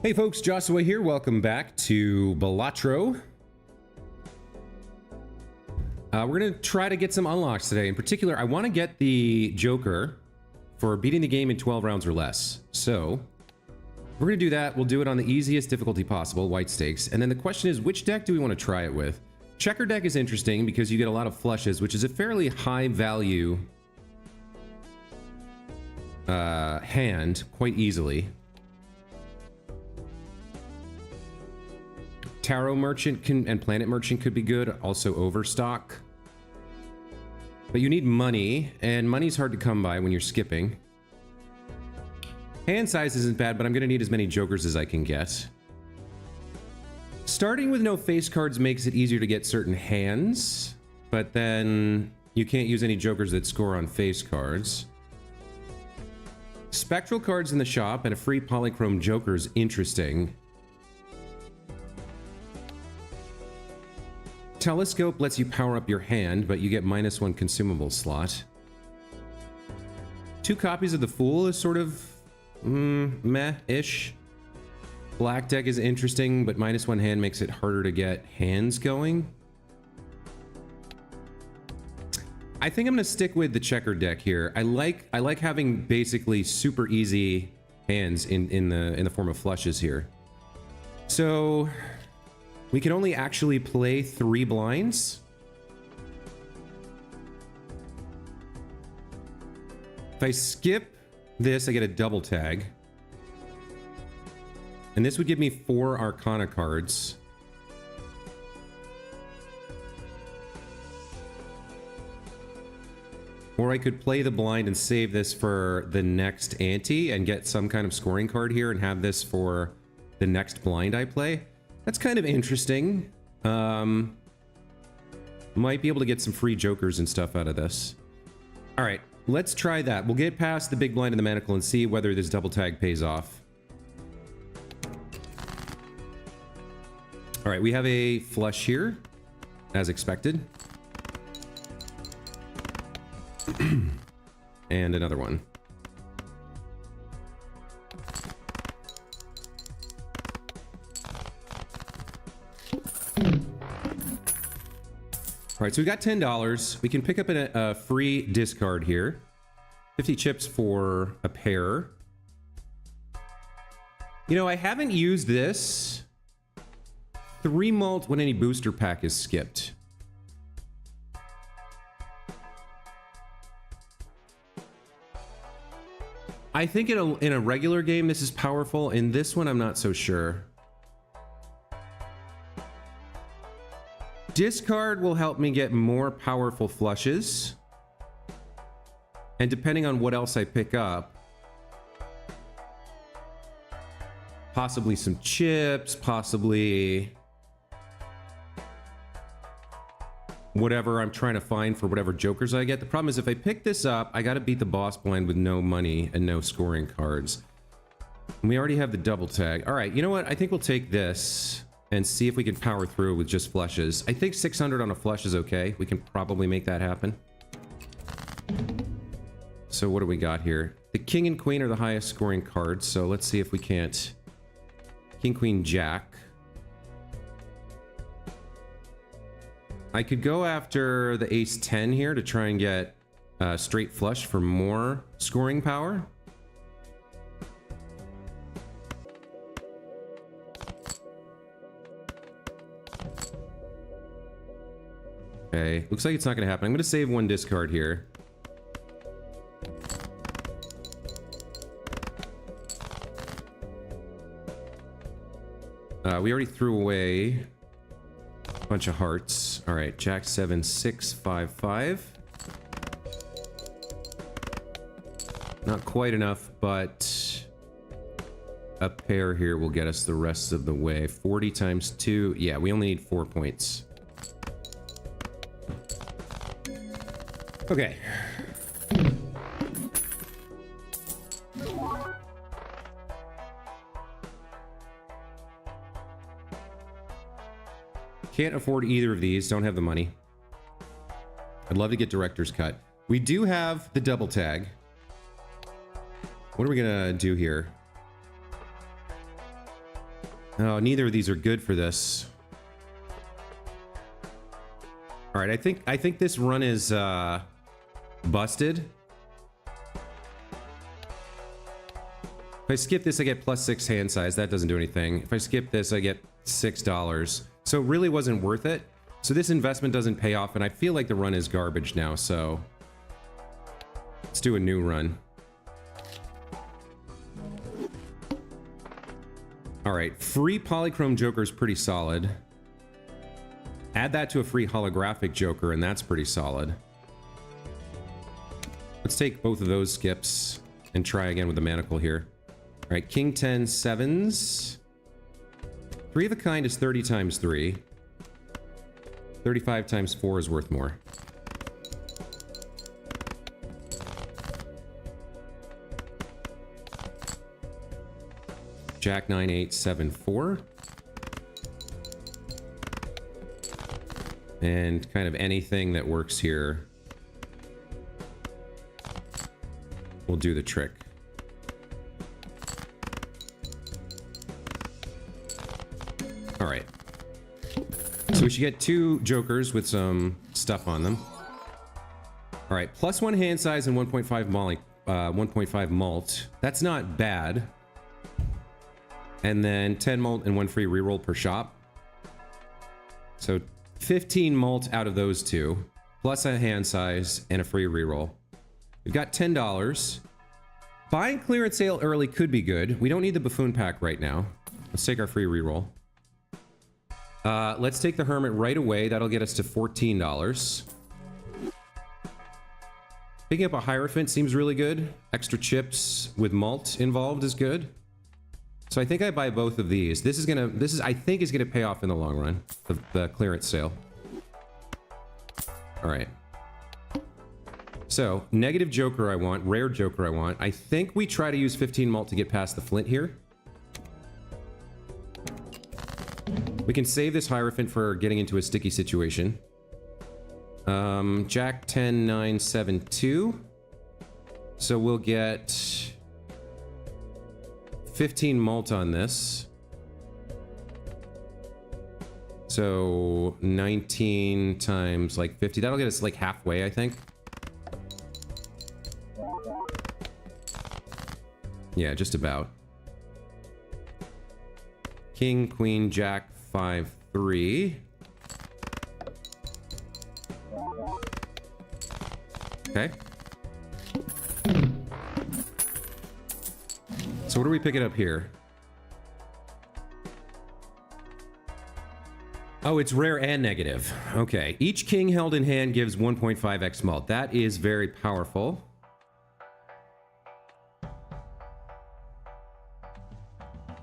Hey folks, Joshua here. Welcome back to Balatro. We're going to try to get some unlocks today. In particular, I want to get the Joker for beating the game in 12 rounds or less. So, we're going to do that. We'll do it on the easiest difficulty possible, white stakes. And then the question is, which deck do we want to try it with? Checker deck is interesting because you get a lot of flushes, which is a fairly high value hand quite easily. Tarot Merchant and Planet Merchant could be good, also Overstock. But you need money, and money's hard to come by when you're skipping. Hand size isn't bad, but I'm going to need as many jokers as I can get. Starting with no face cards makes it easier to get certain hands, but then you can't use any jokers that score on face cards. Spectral cards in the shop and a free polychrome joker is interesting. Telescope lets you power up your hand, but you get -1 consumable slot. 2 copies of the Fool is sort of meh-ish. Black deck is interesting, but -1 hand makes it harder to get hands going. I think I'm gonna stick with the checker deck here. I like having basically super easy hands in the form of flushes here. So we can only actually play 3 blinds. If I skip this, I get a double tag. And this would give me 4 Arcana cards. Or I could play the blind and save this for the next ante and get some kind of scoring card here and have this for the next blind I play. That's kind of interesting. Might be able to get some free jokers and stuff out of this. All right, let's try that. We'll get past the big blind and the manacle and see whether this double tag pays off. All right, we have a flush here, as expected. And another one. All right, so we got $10. We can pick up a free discard here. 50 chips for a pair. You know, I haven't used this. 3 malt when any booster pack is skipped. I think in a regular game this is powerful. In this one, I'm not so sure. Discard will help me get more powerful flushes. And depending on what else I pick up, possibly some chips, possibly whatever I'm trying to find for whatever jokers I get. The problem is if I pick this up, I got to beat the boss blind with no money and no scoring cards. And we already have the double tag. All right, you know what? I think we'll take this and see if we can power through with just flushes. I think 600 on a flush is okay. We can probably make that happen. So what do we got here? The king and queen are the highest scoring cards, so let's see if we can't. King, queen, jack. I could go after the ace 10 here to try and get straight flush for more scoring power. Okay, looks like it's not going to happen. I'm going to save 1 discard here. We already threw away a bunch of hearts. All right, jack 7, 6, 5, 5. Not quite enough, but a pair here will get us the rest of the way. 40 times 2. Yeah, we only need 4 points. Okay. Can't afford either of these. Don't have the money. I'd love to get director's cut. We do have the double tag. What are we gonna do here? Oh, neither of these are good for this. All right, I think this run is busted. If I skip this, I get +6 hand size. That doesn't do anything. If I skip this, I get $6. So it really wasn't worth it. So this investment doesn't pay off, and I feel like the run is garbage now, so let's do a new run. All right, free Polychrome Joker is pretty solid. Add that to a free holographic Joker, and that's pretty solid. Let's take both of those skips and try again with the Manacle here. All right, King 10 sevens. 3 of a kind is 30 times 3. 35 times 4 is worth more. Jack 9 8 7 4. And kind of anything that works here will do the trick. All right. So we should get 2 jokers with some stuff on them. All right, +1 hand size and 1.5 malt. That's not bad. And then 10 malt and 1 free reroll per shop. So 15 malt out of those 2, plus a hand size and a free reroll. We've got $10. Buying clearance sale early could be good. We don't need the buffoon pack right now. Let's take our free reroll. Let's take the hermit right away. That'll get us to $14. Picking up a Hierophant seems really good. Extra chips with malt involved is good. So I think I buy both of these. This is I think is gonna pay off in the long run. The clearance sale. All right. So negative Joker I want, rare Joker I want. I think we try to use 15 malt to get past the flint here. We can save this Hierophant for getting into a sticky situation. Jack 10 9 7 2. So we'll get 15 malt on this. So 19 times like 50. That'll get us like halfway, I think. Yeah, just about. King, Queen, Jack, 5, 3. Okay. So what are we picking up here? Oh, it's rare and negative. Okay. Each king held in hand gives 1.5x malt. That is very powerful.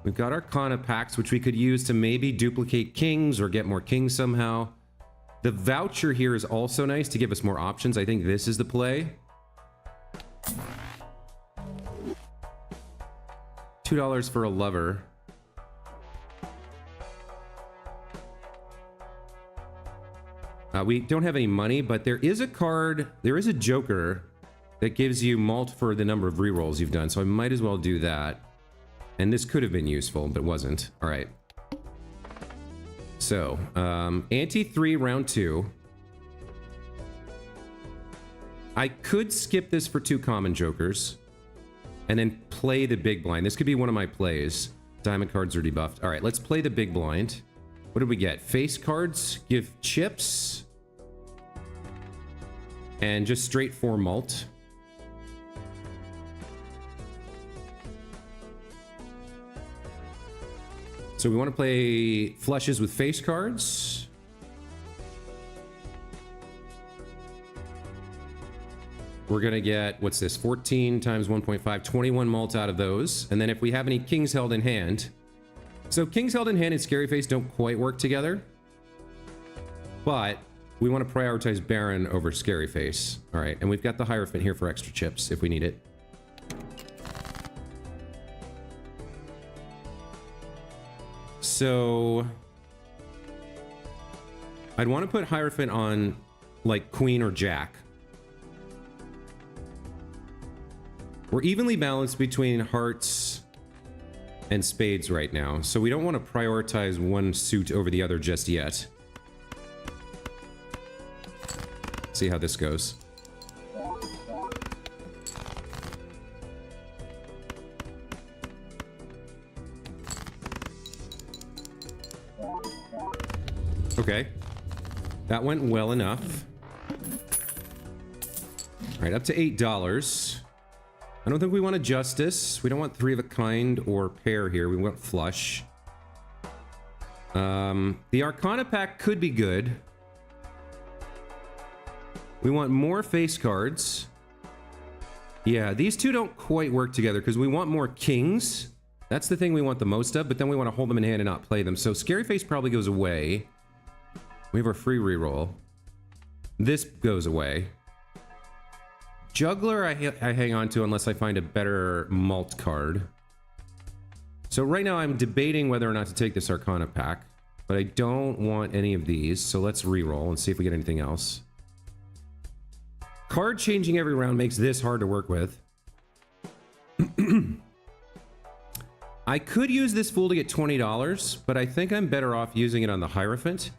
We've got Arcana packs, which we could use to maybe duplicate kings or get more kings somehow. The voucher here is also nice to give us more options. I think this is the play. $2 for a lover. We don't have any money, but there is a card, there is a Joker that gives you malt for the number of rerolls you've done, so I might as well do that. And this could have been useful, but wasn't. All right. So, ante 3, round 2. I could skip this for 2 common Jokers and then play the big blind. This could be one of my plays. Diamond cards are debuffed. All right, let's play the big blind. What did we get? Face cards, give chips, and just straight 4 malt. So we want to play flushes with face cards. We're going to get, what's this, 14 times 1.5, 21 malt out of those. And then if we have any kings held in hand. So kings held in hand and scary face don't quite work together. But we want to prioritize Baron over scary face. All right, and we've got the Hierophant here for extra chips if we need it. So I'd want to put Hierophant on like Queen or Jack. We're evenly balanced between hearts and spades right now. So we don't want to prioritize one suit over the other just yet. See how this goes. Okay. That went well enough. All right, up to $8. I don't think we want a justice. We don't want three of a kind or pair here. We want flush. The Arcana pack could be good. We want more face cards. Yeah, these two don't quite work together because we want more kings. That's the thing we want the most of, but then we want to hold them in hand and not play them. So Scary Face probably goes away. We have our free reroll. This goes away. Juggler I hang on to unless I find a better malt card. So right now I'm debating whether or not to take this Arcana pack, but I don't want any of these. So let's reroll and see if we get anything else. Card changing every round makes this hard to work with. I could use this fool to get $20, but I think I'm better off using it on the Hierophant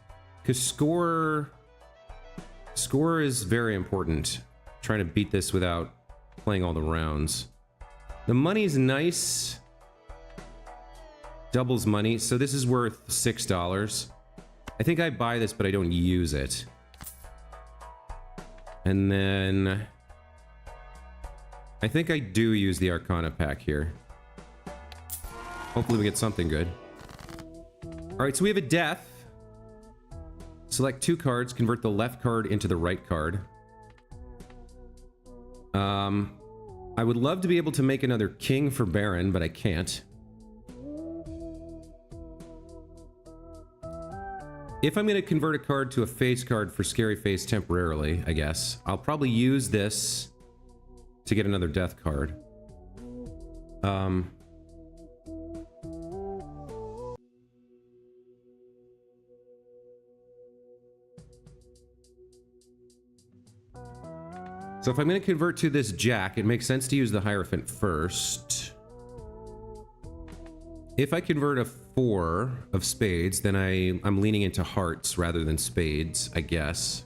because score is very important. Trying to beat this without playing all the rounds. The money's nice. Doubles money. So this is worth $6. I think I buy this, but I don't use it. And then I think I do use the Arcana pack here. Hopefully we get something good. All right, so we have a death. Select 2 cards, convert the left card into the right card. I would love to be able to make another king for Baron, but I can't. If I'm going to convert a card to a face card for Scary Face temporarily, I guess, I'll probably use this to get another death card. So if I'm going to convert to this Jack, it makes sense to use the Hierophant first. If I convert a 4 of spades, then I'm leaning into hearts rather than spades, I guess.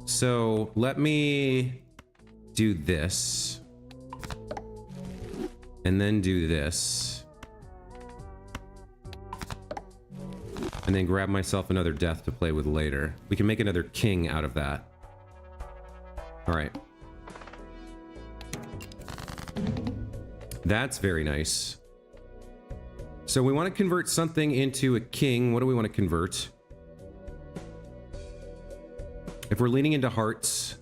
So let me do this. And then do this. And then grab myself another death to play with later. We can make another king out of that. All right. That's very nice. So we want to convert something into a king. What do we want to convert? If we're leaning into hearts,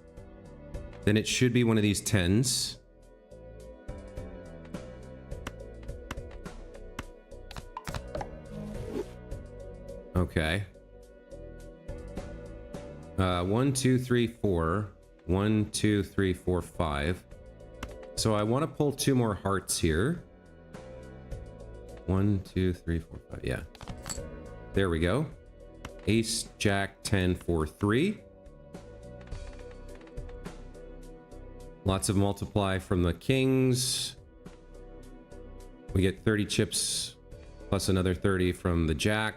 then it should be one of these 10s. Okay. 1, 2, 3, 4. 1, 2, 3, 4, 5. So I want to pull 2 more hearts here. 1, 2, 3, 4, 5. Yeah. There we go. Ace, Jack, 10, 4, 3. Lots of multiply from the kings. We get 30 chips plus another 30 from the Jack.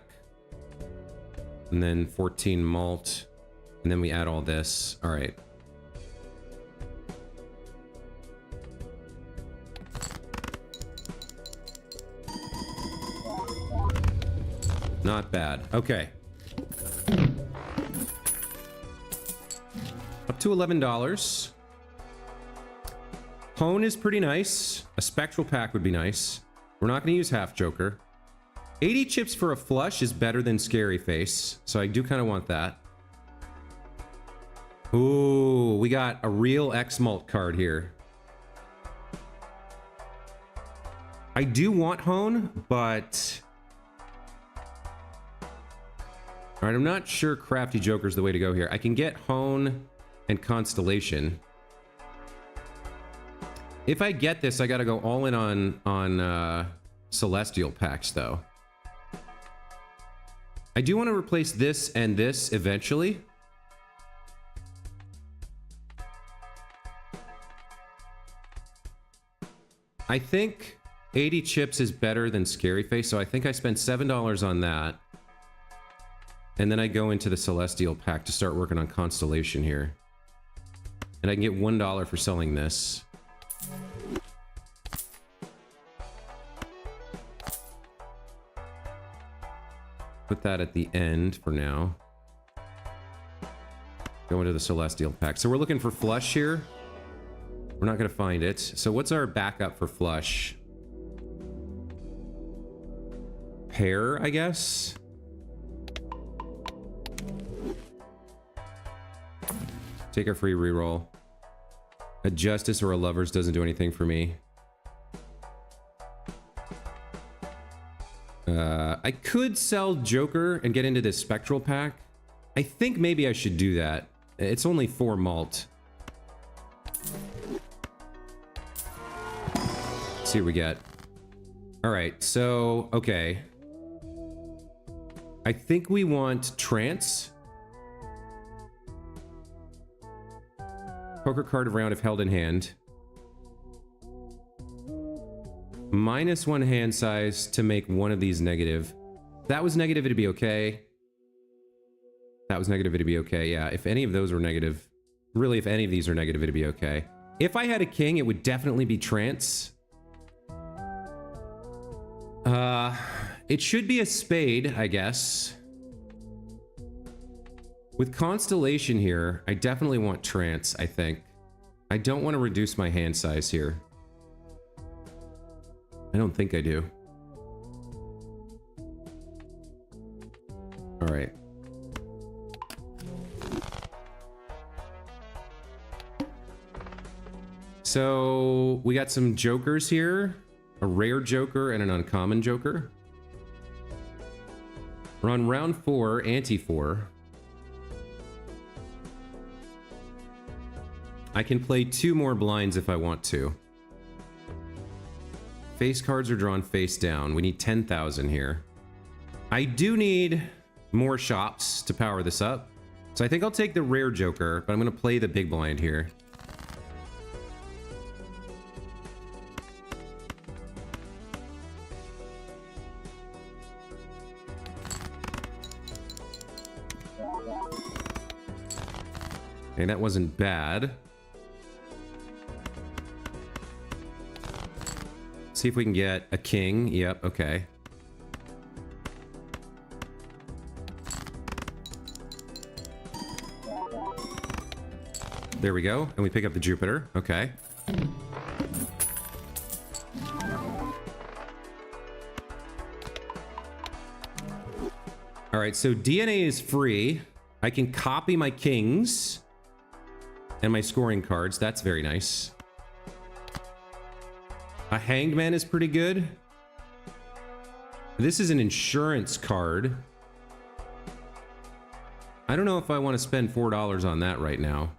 And then 14 malt. And then we add all this. All right. Not bad. Okay. Up to $11. Hone is pretty nice. A spectral pack would be nice. We're not going to use half joker. 80 chips for a flush is better than Scary Face, so I do kind of want that. Ooh, we got a real X-Malt card here. I do want Hone, but... Alright, I'm not sure Crafty Joker's the way to go here. I can get Hone and Constellation. If I get this, I gotta go all in on Celestial packs, though. I do want to replace this and this eventually. I think 80 chips is better than Scary Face, so I think I spent $7 on that. And then I go into the Celestial pack to start working on Constellation here. And I can get $1 for selling this. Put that at the end for now. Go into the Celestial pack. So we're looking for flush here. We're not going to find it. So what's our backup for flush? Pair, I guess? Take a free reroll. A Justice or a Lovers doesn't do anything for me. I could sell Joker and get into this Spectral pack. I think maybe I should do that. It's only 4 malt. Let's see what we get. Alright, so, okay. I think we want Trance. Poker card of round if held in hand. -1 hand size to make one of these negative. If that was negative, it'd be okay. That was negative, it'd be okay. Yeah, if any of those were negative. Really, if any of these are negative, it'd be okay. If I had a king, it would definitely be Trance. It should be a spade, I guess. With Constellation here, I definitely want Trance, I think. I don't want to reduce my hand size here. I don't think I do. Alright. So, we got some jokers here. A rare joker and an uncommon joker. We're on round 4, ante 4. I can play 2 more blinds if I want to. Face cards are drawn face down. We need 10,000 here. I do need more shops to power this up. So I think I'll take the rare joker, but I'm going to play the big blind here. Okay, that wasn't bad. See if we can get a king. Yep, okay. There we go. And we pick up the Jupiter. Okay. All right, so DNA is free. I can copy my kings and my scoring cards. That's very nice. A Hanged Man is pretty good. This is an insurance card. I don't know if I want to spend $4 on that right now.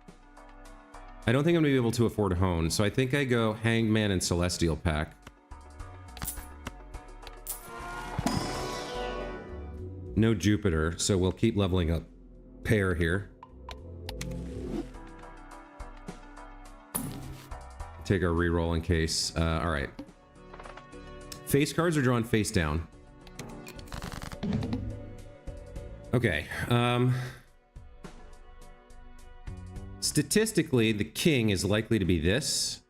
I don't think I'm going to be able to afford a Hone, so I think I go Hanged Man and Celestial pack. No Jupiter, so we'll keep leveling up pair here. Take our reroll in case. All right. Face cards are drawn face down. Okay. Statistically, the king is likely to be this.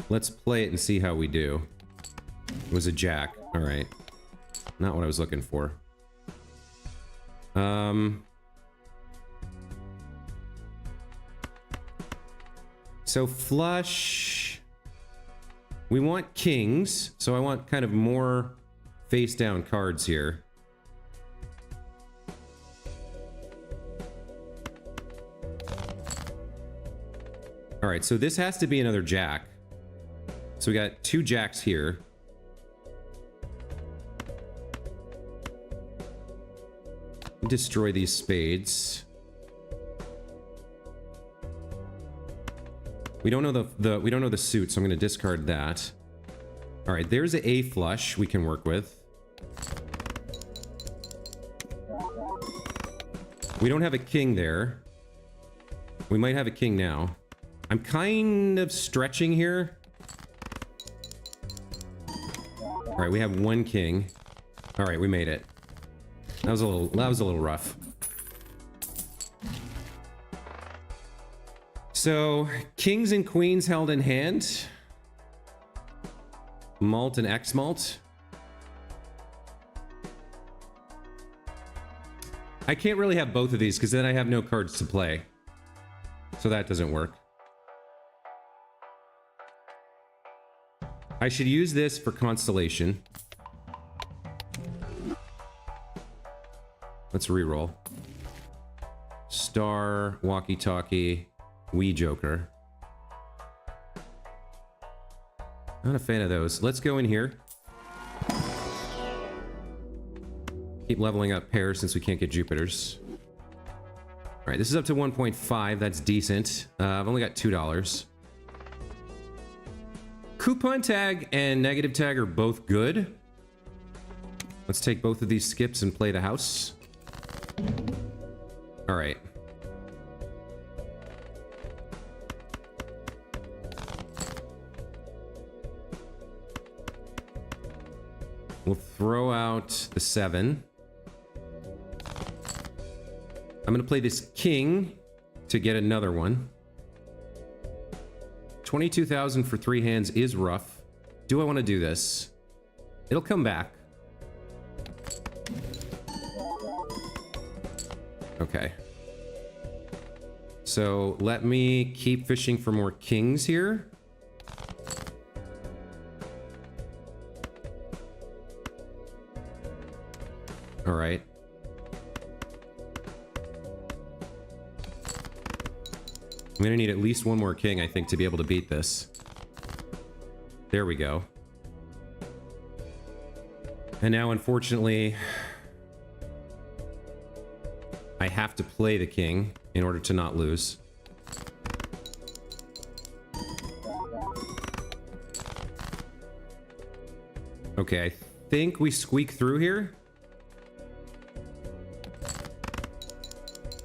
Let's play it and see how we do. It was a jack. All right. Not what I was looking for. So flush. We want kings, so I want kind of more face down cards here. All right, so this has to be another jack. So we got 2 jacks here. Destroy these spades. We don't know the suit, so I'm going to discard that. All right, there's an A flush we can work with. We don't have a king there. We might have a king now. I'm kind of stretching here. All right, we have one king. All right, we made it. That was a little rough. So, kings and queens held in hand. Malt and X-malt. I can't really have both of these because then I have no cards to play. So that doesn't work. I should use this for Constellation. Let's reroll. Star, walkie-talkie, Wii Joker. Not a fan of those. Let's go in here. Keep leveling up pairs since we can't get Jupiters. All right, this is up to 1.5. That's decent. I've only got $2. Coupon tag and negative tag are both good. Let's take both of these skips and play the house. All right. We'll throw out the 7. I'm going to play this king to get another one. 22,000 for 3 hands is rough. Do I want to do this? It'll come back. Okay. So let me keep fishing for more kings here. All right. I'm gonna need at least one more king, I think, to be able to beat this. There we go. And now, unfortunately, I have to play the king in order to not lose. Okay, I think we squeak through here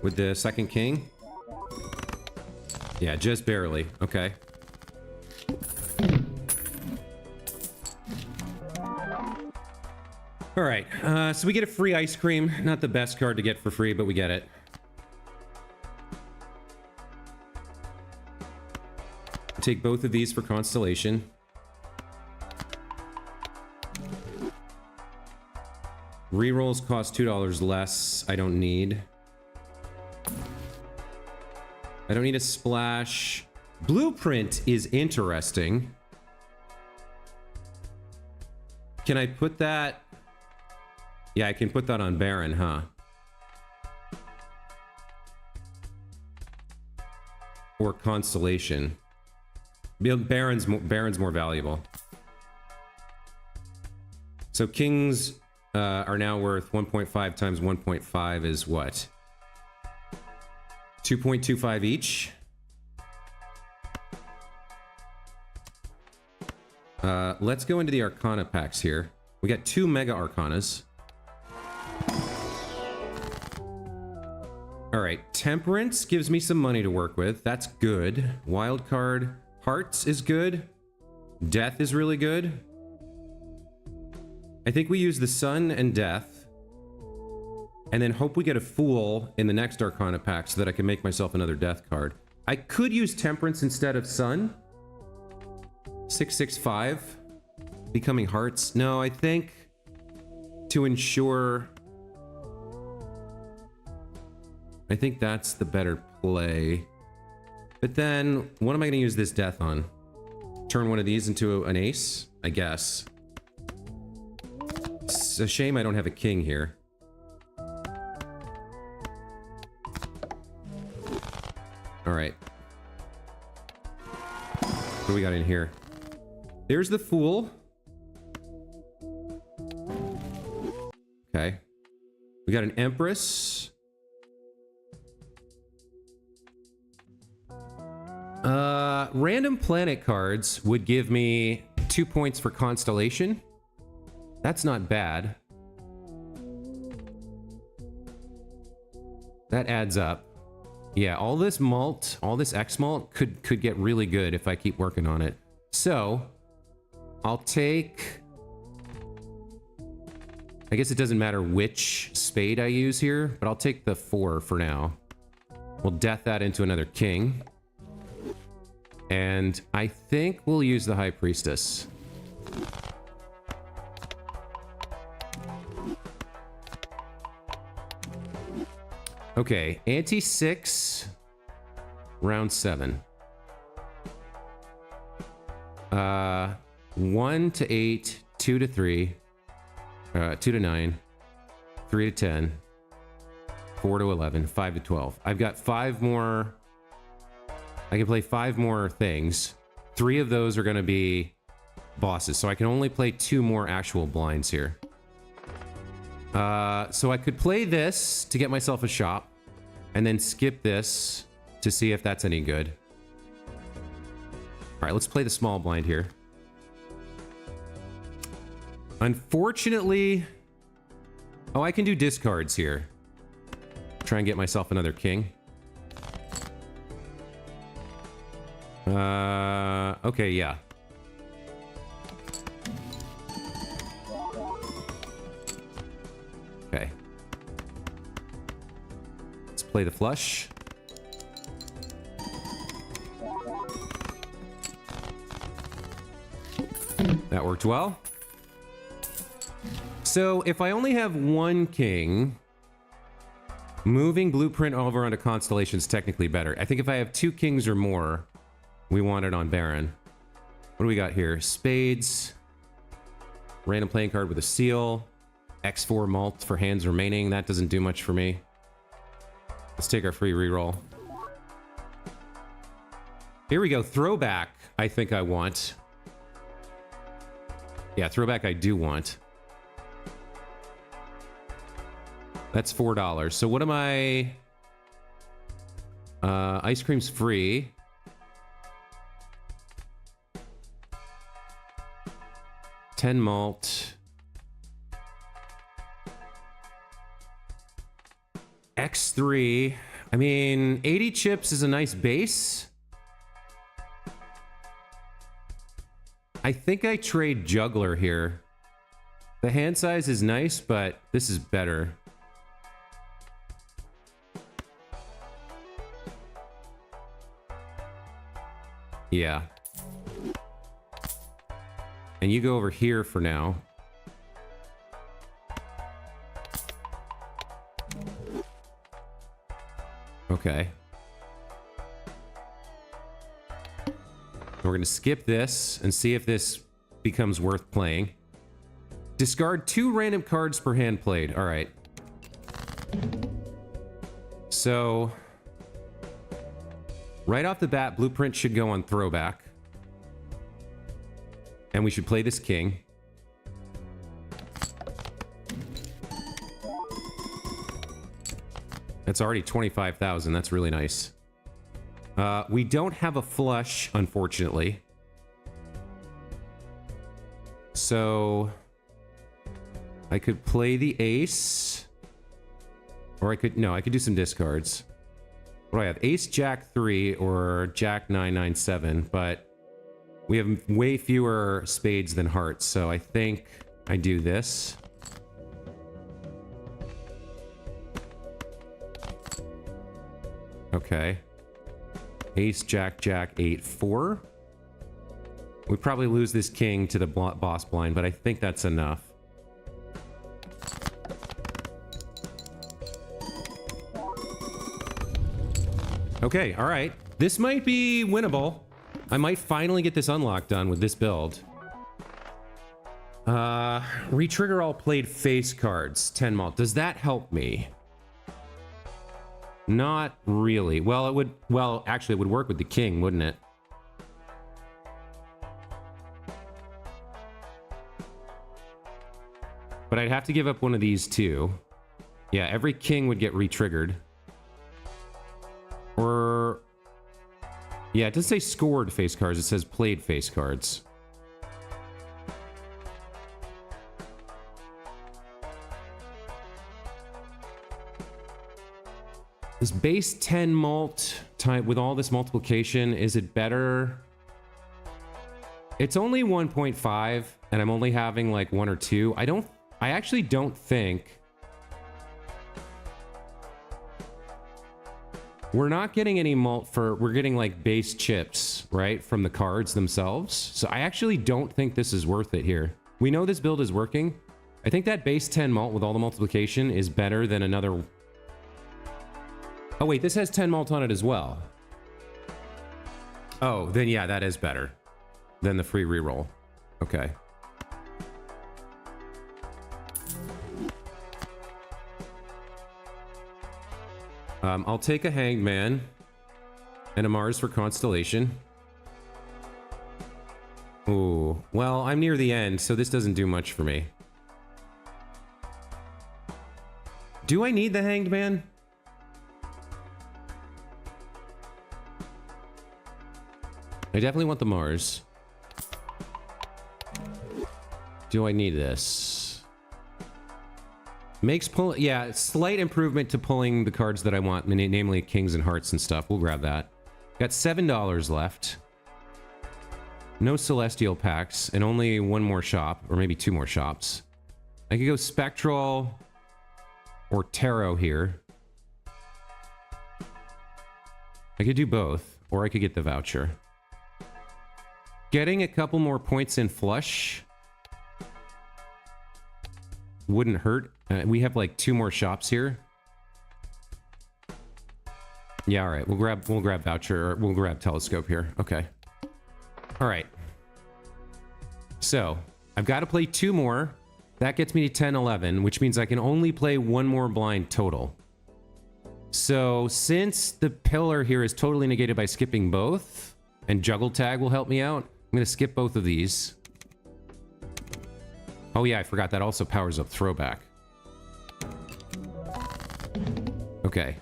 with the second king. Yeah, just barely. Okay. All right, so we get a free ice cream. Not the best card to get for free, but we get it. Take both of these for Constellation. Rerolls cost $2 less. I don't need. I don't need a splash. Blueprint is interesting. Can I put that? Yeah, I can put that on Baron, huh? Or Constellation. Baron's more valuable. So kings are now worth 1.5 times 1.5 is what? 2.25 each. Let's go into the Arcana packs here. We got 2 Mega Arcanas. All right, Temperance gives me some money to work with. That's good. Wild card. Hearts is good. Death is really good. I think we use the Sun and Death. And then hope we get a Fool in the next Arcana pack so that I can make myself another Death card. I could use Temperance instead of Sun. 665. Becoming Hearts. No, I think to ensure... I think that's the better play. But then, what am I going to use this Death on? Turn one of these into an ace? I guess. It's a shame I don't have a king here. Alright. What do we got in here? There's the Fool. Okay. We got an Empress. Random planet cards would give me 2 points for Constellation. That's not bad. That adds up. Yeah, all this malt, all this X malt could get really good if I keep working on it. So, I'll take... I guess it doesn't matter which spade I use here, but I'll take the 4 for now. We'll death that into another king. And I think we'll use the High Priestess. Okay, ante 6, round 7. 1 to 8, 2 to 3, 2 to 9, 3 to 10, 4 to 11, 5 to 12. I've got 5 more. I can play 5 more things. 3 of those are going to be bosses, so I can only play 2 more actual blinds here. So I could play this to get myself a shop, and then skip this to see if that's any good. All right, let's play the small blind here. Unfortunately... Oh, I can do discards here. Try and get myself another king. Okay, yeah. Okay. Let's play the flush. That worked well. So, if I only have 1 king, moving Blueprint over onto Constellation is technically better. I think if I have 2 kings or more, we want it on Baron. What do we got here? Spades. Random playing card with a seal. X4 malt for hands remaining. That doesn't do much for me. Let's take our free reroll. Here we go. Throwback, I think I want. Yeah, throwback I do want. That's $4. So what am I... ice cream's free. $10 malt. X3. I mean, 80 chips is a nice base. I think I trade Juggler here. The hand size is nice, but this is better. Yeah. And you go over here for now. Okay. We're going to skip this and see if this becomes worth playing. Discard 2 random cards per hand played. All right. So, right off the bat, Blueprint should go on throwback. And we should play this king. That's already 25,000. That's really nice. We don't have a flush, unfortunately. So I could play the ace. Or I could... No, I could do some discards. What do I have? Ace, Jack 3, or Jack 9, 9, 7. But we have way fewer spades than hearts. So I think I do this. Okay. Ace, Jack, Jack, 8, 4. We probably lose this king to the boss blind, but I think that's enough. Okay, all right. This might be winnable. I might finally get this unlock done with this build. Retrigger all played face cards, 10 malt. Does that help me? Not really. Well, it would... Well, actually, it would work with the king, wouldn't it? But I'd have to give up one of these too. Yeah, every king would get re-triggered. Or... Yeah, it doesn't say scored face cards, it says played face cards. This base 10 mult type with all this multiplication, is it better? It's only 1.5 and I'm only having like 1 or 2. I actually don't think we're not getting any mult for, we're getting like base chips, right? From the cards themselves. So I actually don't think this is worth it here. We know this build is working. I think that base 10 mult with all the multiplication is better than another. Oh wait, this has 10 malt on it as well. Oh, then yeah, that is better than the free reroll. Okay. I'll take a Hanged Man and a Mars for Constellation. Ooh, well, I'm near the end, so this doesn't do much for me. Do I need the Hanged Man? I definitely want the Mars. Do I need this? Makes pull, yeah, slight improvement to pulling the cards that I want, namely Kings and Hearts and stuff. We'll grab that. Got $7 left. No Celestial packs, and only one more shop, or maybe two more shops. I could go Spectral or Tarot here. I could do both, or I could get the voucher. Getting a couple more points in flush wouldn't hurt. We have like 2 more shops here. Yeah, all right. We'll grab voucher, or we'll grab telescope here. Okay. All right. So I've got to play 2 more. That gets me to 10, 11, which means I can only play 1 more blind total. So since the pillar here is totally negated by skipping both, and Juggle Tag will help me out, I'm going to skip both of these. Oh yeah, I forgot that also powers up Throwback. Okay.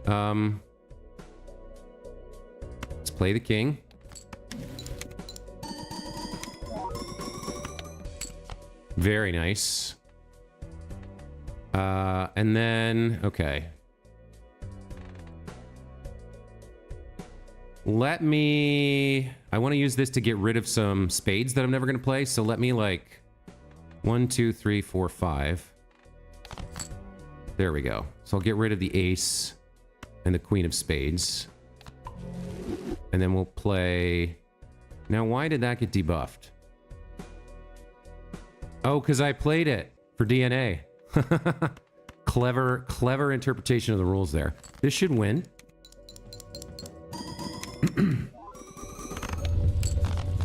Let's play the king. Very nice. And then, okay. Let me... I want to use this to get rid of some spades that I'm never going to play. So let me like... 1, 2, 3, 4, 5. There we go. So I'll get rid of the ace and the queen of spades. And then we'll play... Now, why did that get debuffed? Oh, because I played it for DNA. Clever interpretation of the rules there. This should win.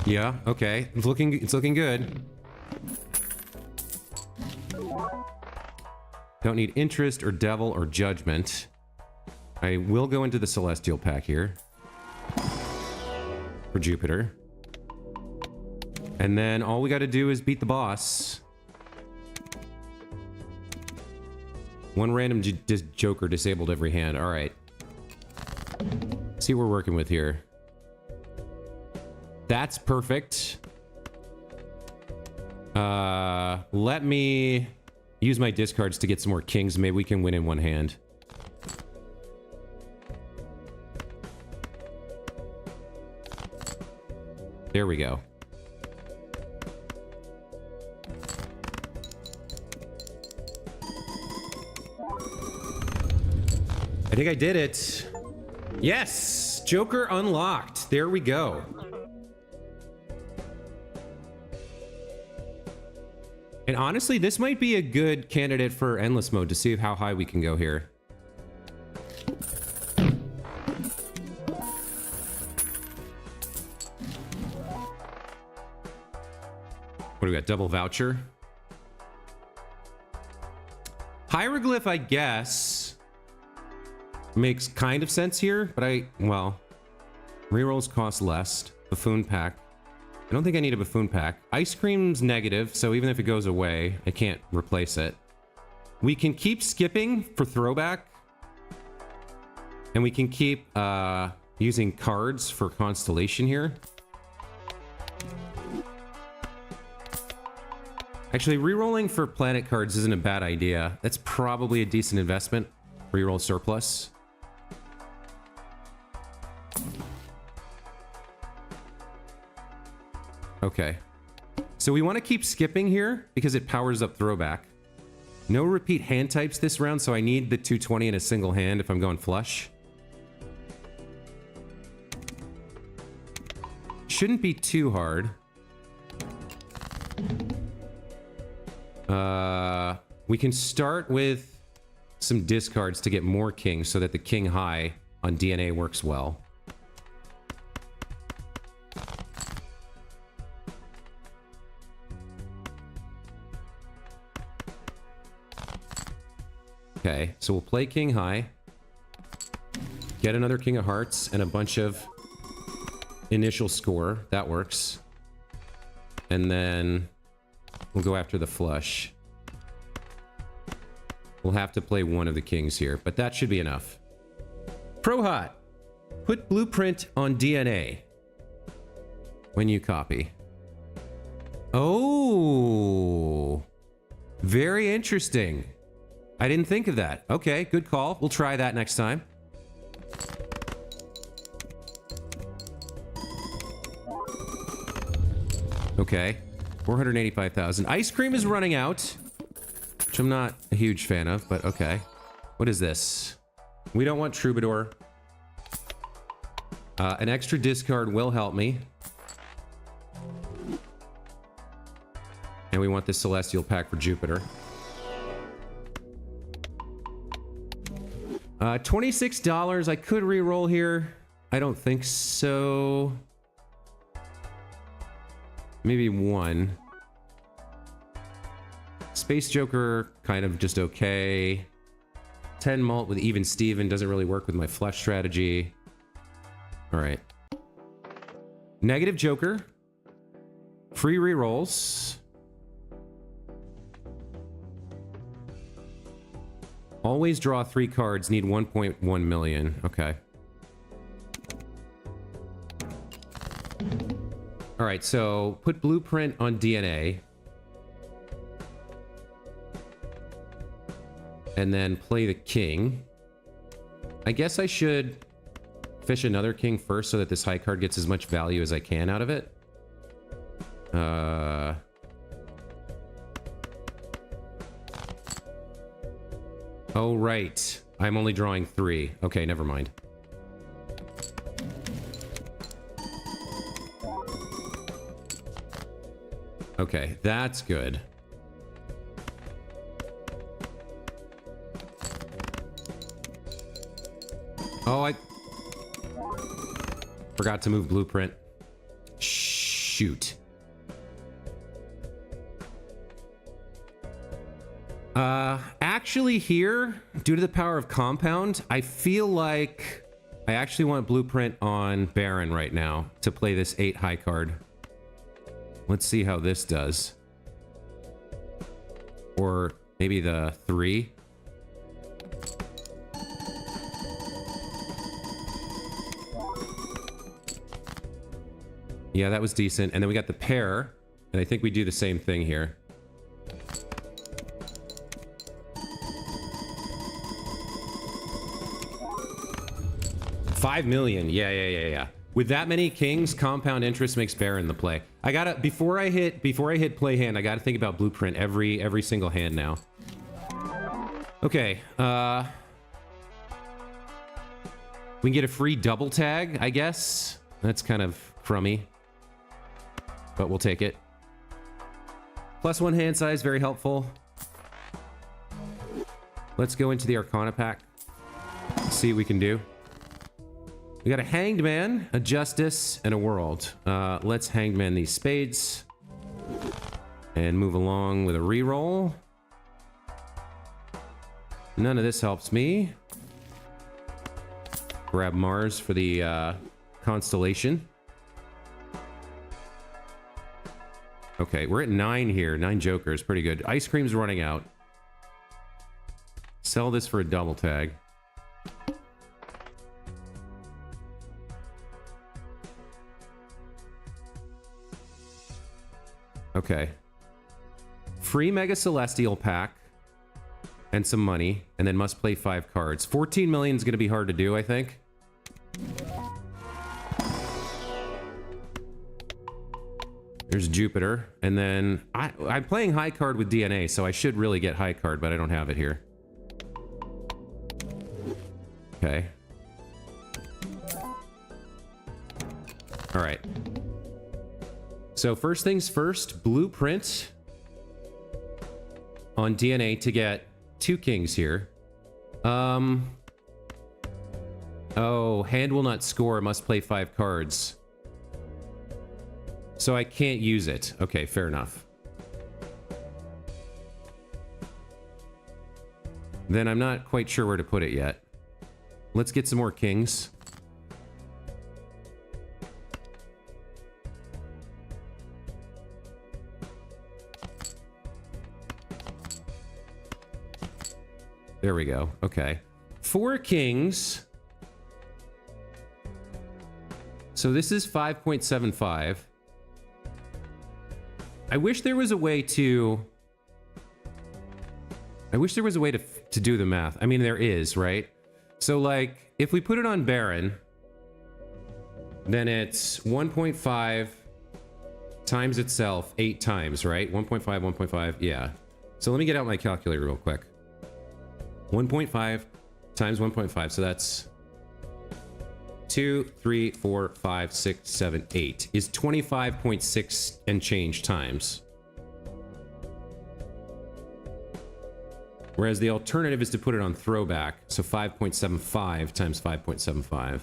Yeah, okay. It's looking good. Don't need interest or devil or judgment. I will go into the celestial pack here for Jupiter. And then all we got to do is beat the boss. One random joker disabled every hand. All right. See what we're working with here. That's perfect. Let me use my discards to get some more kings. Maybe we can win in one hand. There we go. I think I did it. Yes! Joker unlocked. There we go. And honestly, this might be a good candidate for endless mode to see how high we can go here. What do we got? Double voucher. Hieroglyph, I guess, makes kind of sense here, but well, rerolls cost less. Buffoon pack. I don't think I need a buffoon pack. Ice cream's negative, so even if it goes away, I can't replace it. We can keep skipping for throwback. And we can keep using cards for constellation here. Actually, re-rolling for planet cards isn't a bad idea. That's probably a decent investment. Re-roll surplus. Okay. So we want to keep skipping here because it powers up throwback. No repeat hand types this round, so I need the 220 in a single hand if I'm going flush. Shouldn't be too hard. We can start with some discards to get more kings so that the king high on DNA works well. Okay, so we'll play king high. Get another king of hearts and a bunch of initial score. That works. And then we'll go after the flush. We'll have to play one of the kings here, but that should be enough. Pro Hot. Put blueprint on DNA when you copy. Oh, very interesting. I didn't think of that. Okay, good call. We'll try that next time. Okay, 485,000. Ice cream is running out, which I'm not a huge fan of, but okay. What is this? We don't want Troubadour. An extra discard will help me. And we want this Celestial Pack for Jupiter. $26. I could re-roll here. I don't think so. Maybe one. Space Joker, kind of just okay. 10 malt with Even Steven doesn't really work with my flush strategy. Alright. Negative Joker. Free re-rolls. Always draw 3 cards, need 1.1 million. Okay. Alright, so put blueprint on DNA. And then play the king. I guess I should fish another king first so that this high card gets as much value as I can out of it. Oh, right. I'm only drawing 3. Okay, never mind. Okay, that's good. Oh, I forgot to move blueprint. Shoot. Actually here, due to the power of compound, I feel like I actually want blueprint on Baron right now to play this 8 high card. Let's see how this does. Or maybe the 3. Yeah, that was decent. And then we got the pair, and I think we do the same thing here. $5 million. Yeah. With that many kings, compound interest makes Baron the play. I gotta before I hit play hand, I gotta think about blueprint every single hand now. Okay, we can get a free double tag, I guess. That's kind of crummy, but we'll take it. +1 hand size, very helpful. Let's go into the Arcana pack. See what we can do. We got a Hanged Man, a Justice, and a World. Let's Hanged Man these spades. And move along with a reroll. None of this helps me. Grab Mars for the constellation. Okay, we're at 9 here. 9 jokers, pretty good. Ice cream's running out. Sell this for a double tag. Okay. Free Mega Celestial pack. And some money. And then must play 5 cards. 14 million is going to be hard to do, I think. There's Jupiter. And then I'm playing high card with DNA, so I should really get high card, but I don't have it here. Okay. All right. So first things first, blueprint on DNA to get 2 kings here. Oh, hand will not score, must play 5 cards. So I can't use it. Okay, fair enough. Then I'm not quite sure where to put it yet. Let's get some more kings. There we go. Okay. 4 kings. So this is 5.75. I wish there was a way to... to do the math. I mean, there is, right? So, like, if we put it on Baron, then it's 1.5 times itself 8 times, right? 1.5, 1.5, yeah. So let me get out my calculator real quick. 1.5 times 1.5, so that's 2, 3, 4, 5, 6, 7, 8 is 25.6 and change times. Whereas the alternative is to put it on throwback, so 5.75 times 5.75.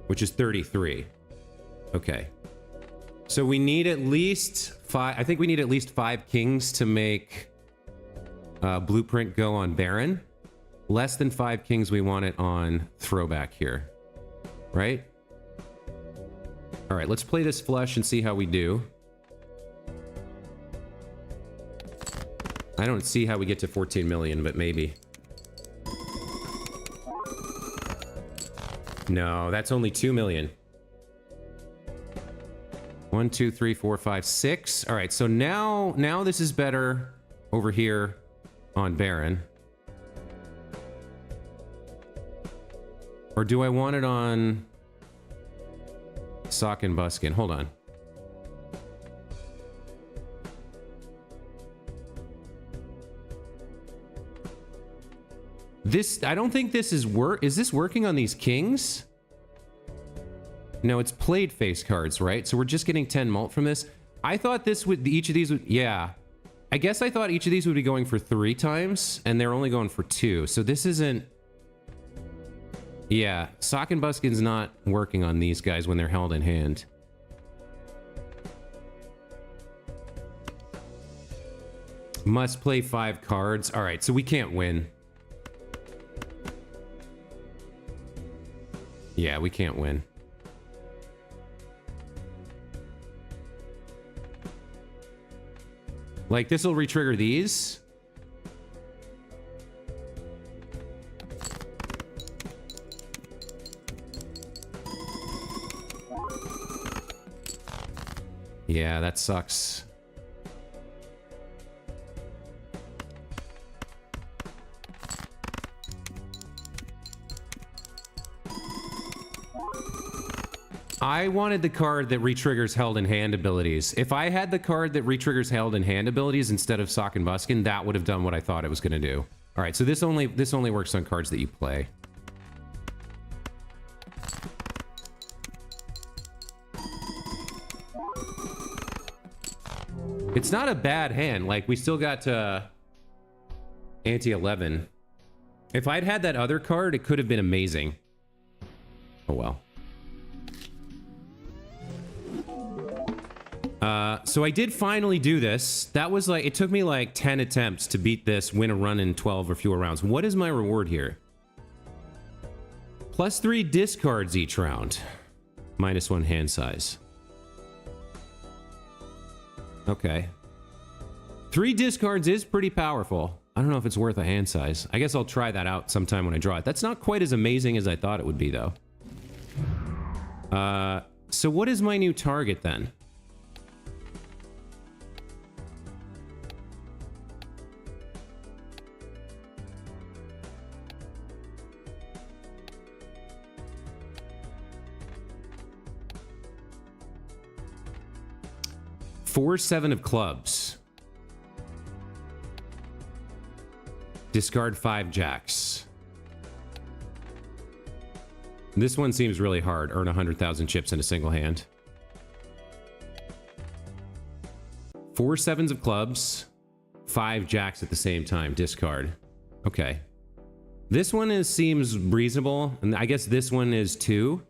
Which is 33. Okay. So we need at least 5, I think we need at least 5 kings to make blueprint go on Baron. Less than 5 kings we want it on throwback here. Right? Alright, let's play this flush and see how we do. I don't see how we get to 14 million, but maybe. No, that's only 2 million. 1, 2, 3, 4, 5, 6. All right, so now this is better over here on Baron. Or do I want it on Sock and Buskin? Hold on. This, I don't think this is is this working on these kings? No, it's played face cards, right? So we're just getting 10 mult from this. I thought this would, each of these would, yeah. I guess I thought each of these would be going for 3 times, and they're only going for 2. So this isn't, yeah. Sock and Buskin's not working on these guys when they're held in hand. Must play 5 cards. All right, so we can't win. Yeah, we can't win. Like, this will retrigger these. Yeah, that sucks. I wanted the card that retriggers held in hand abilities. If I had the card that retriggers held in hand abilities instead of Sock and Buskin, that would have done what I thought it was going to do. All right, so this only works on cards that you play. It's not a bad hand. Like, we still got ante 11. If I'd had that other card, it could have been amazing. Oh well. So I did finally do this. That was like, it took me like 10 attempts to beat this, win a run in 12 or fewer rounds. What is my reward here? +3 discards each round. -1 hand size. Okay. 3 discards is pretty powerful. I don't know if it's worth a hand size. I guess I'll try that out sometime when I draw it. That's not quite as amazing as I thought it would be, though. So what is my new target, then? 4-7 of clubs. Discard 5 jacks. This one seems really hard. Earn 100,000 chips in a single hand. 4 7s of clubs. 5 jacks at the same time. Discard. Okay. This one seems reasonable. And I guess this one is too.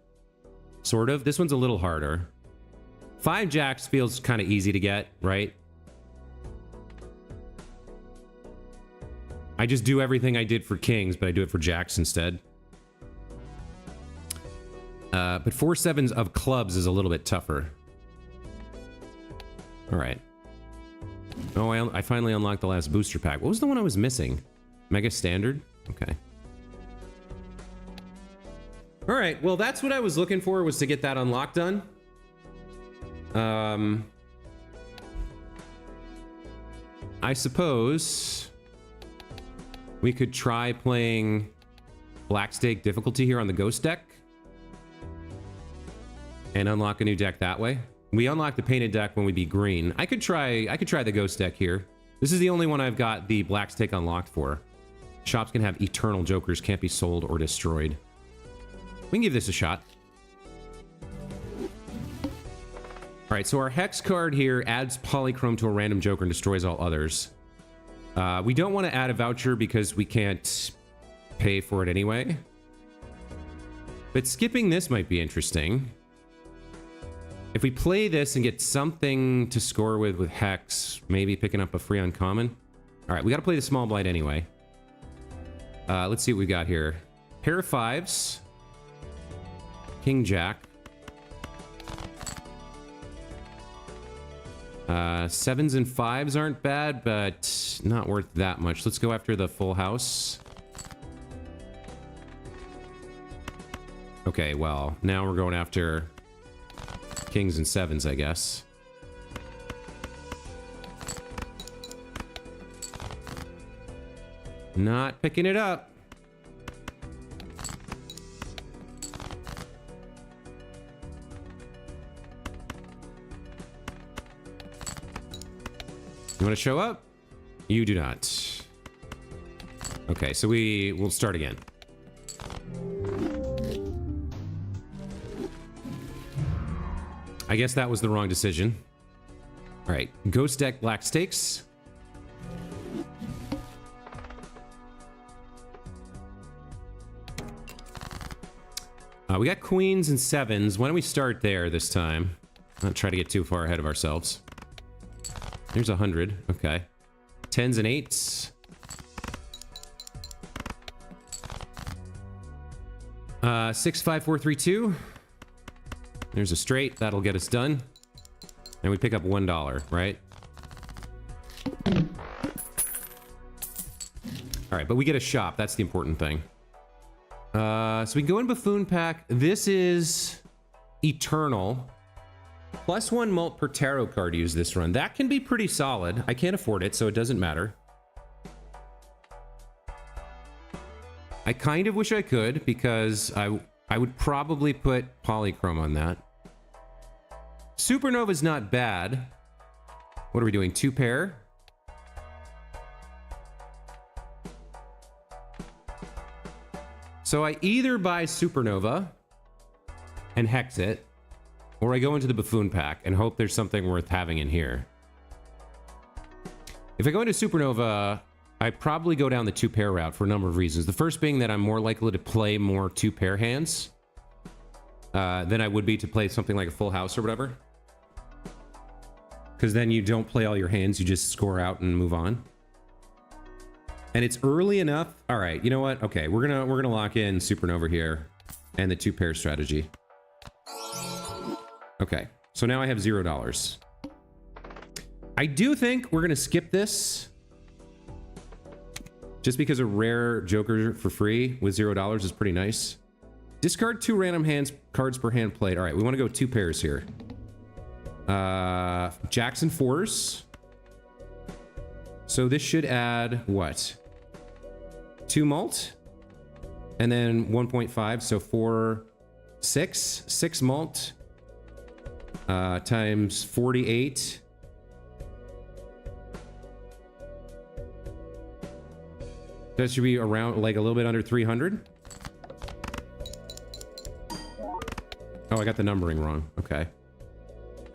Sort of. This one's a little harder. 5 jacks feels kind of easy to get, right? I just do everything I did for kings, but I do it for jacks instead. But 4 7s of clubs is a little bit tougher. All right. Oh, I finally unlocked the last booster pack. What was the one I was missing? Mega Standard? Okay. All right. Well, that's what I was looking for, was to get that unlock done. I suppose we could try playing Black Stake difficulty here on the Ghost deck and unlock a new deck that way. We unlock the painted deck when we beat green. I could try the Ghost deck here. This is the only one I've got the Black Stake unlocked for. Shops can have eternal jokers, can't be sold or destroyed. We can give this a shot. All right, so our Hex card here adds Polychrome to a random joker and destroys all others. We don't want to add a voucher because we can't pay for it anyway. But skipping this might be interesting. If we play this and get something to score with Hex, maybe picking up a free uncommon. All right, we got to play the small blind anyway. Let's see what we got here. Pair of 5s. King Jack. 7s and 5s aren't bad, but not worth that much. Let's go after the full house. Okay, well, now we're going after kings and 7s, I guess. Not picking it up. You want to show up? You do not. Okay, so we'll start again. I guess that was the wrong decision. All right, Ghost deck, Black Stakes. We got queens and 7s. Why don't we start there this time? Not try to get too far ahead of ourselves. There's 100. Okay. 10s and 8s. 6, 5, 4, 3, 2. There's a straight. That'll get us done. And we pick up $1, right? All right, but we get a shop. That's the important thing. So we can go in Buffoon Pack. This is Eternal. +1 mult per tarot card used this run. That can be pretty solid. I can't afford it, so it doesn't matter. I kind of wish I could, because I would probably put Polychrome on that. Supernova's not bad. What are we doing? 2 pair? So I either buy Supernova and hex it, or I go into the Buffoon Pack and hope there's something worth having in here. If I go into Supernova, I probably go down the 2 pair route for a number of reasons. The first being that I'm more likely to play more 2 pair hands than I would be to play something like a full house or whatever. Because then you don't play all your hands, you just score out and move on. And it's early enough. All right, you know what? Okay, we're gonna lock in Supernova here and the 2 pair strategy. Okay, so now I have $0. I do think we're gonna skip this, just because a rare Joker for free with $0 is pretty nice. Discard 2 random cards per hand played. All right, we want to go 2 pairs here. Jacks and 4s. So this should add what? 2 mult, and then 1.5. So 4, 6 mult times 48 That should be around, like, a little bit under 300. Oh, I got the numbering wrong. Okay.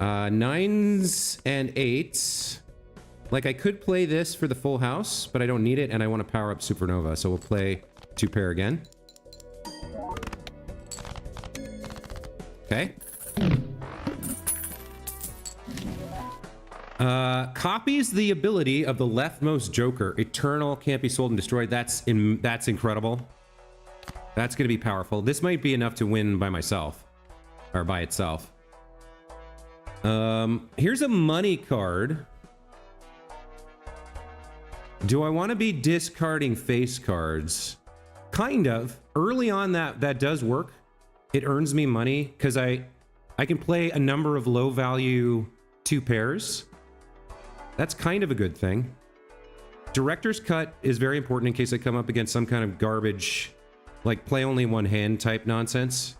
9s and 8s. Like, I could play this for the full house, but I don't need it, and I want to power up Supernova, so we'll play 2 pair again. Okay. Copies the ability of the leftmost Joker. Eternal, can't be sold and destroyed. That's incredible. That's going to be powerful. This might be enough to win by myself. Or by itself. Here's a money card. Do I want to be discarding face cards? Kind of. Early on that does work. It earns me money because I can play a number of low value 2 pairs. That's kind of a good thing. Director's cut is very important in case I come up against some kind of garbage, like play only one hand type nonsense.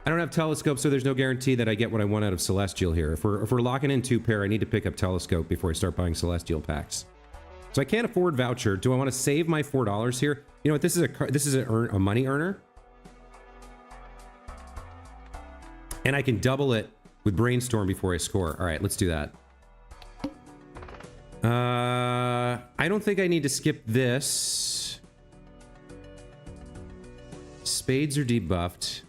I don't have Telescope, so there's no guarantee that I get what I want out of Celestial here. If we're locking in 2 pair, I need to pick up Telescope before I start buying Celestial packs. So I can't afford Voucher. Do I want to save my $4 here? You know what? This is a money earner. And I can double it with Brainstorm before I score. All right, let's do that. I don't think I need to skip this. Spades are debuffed.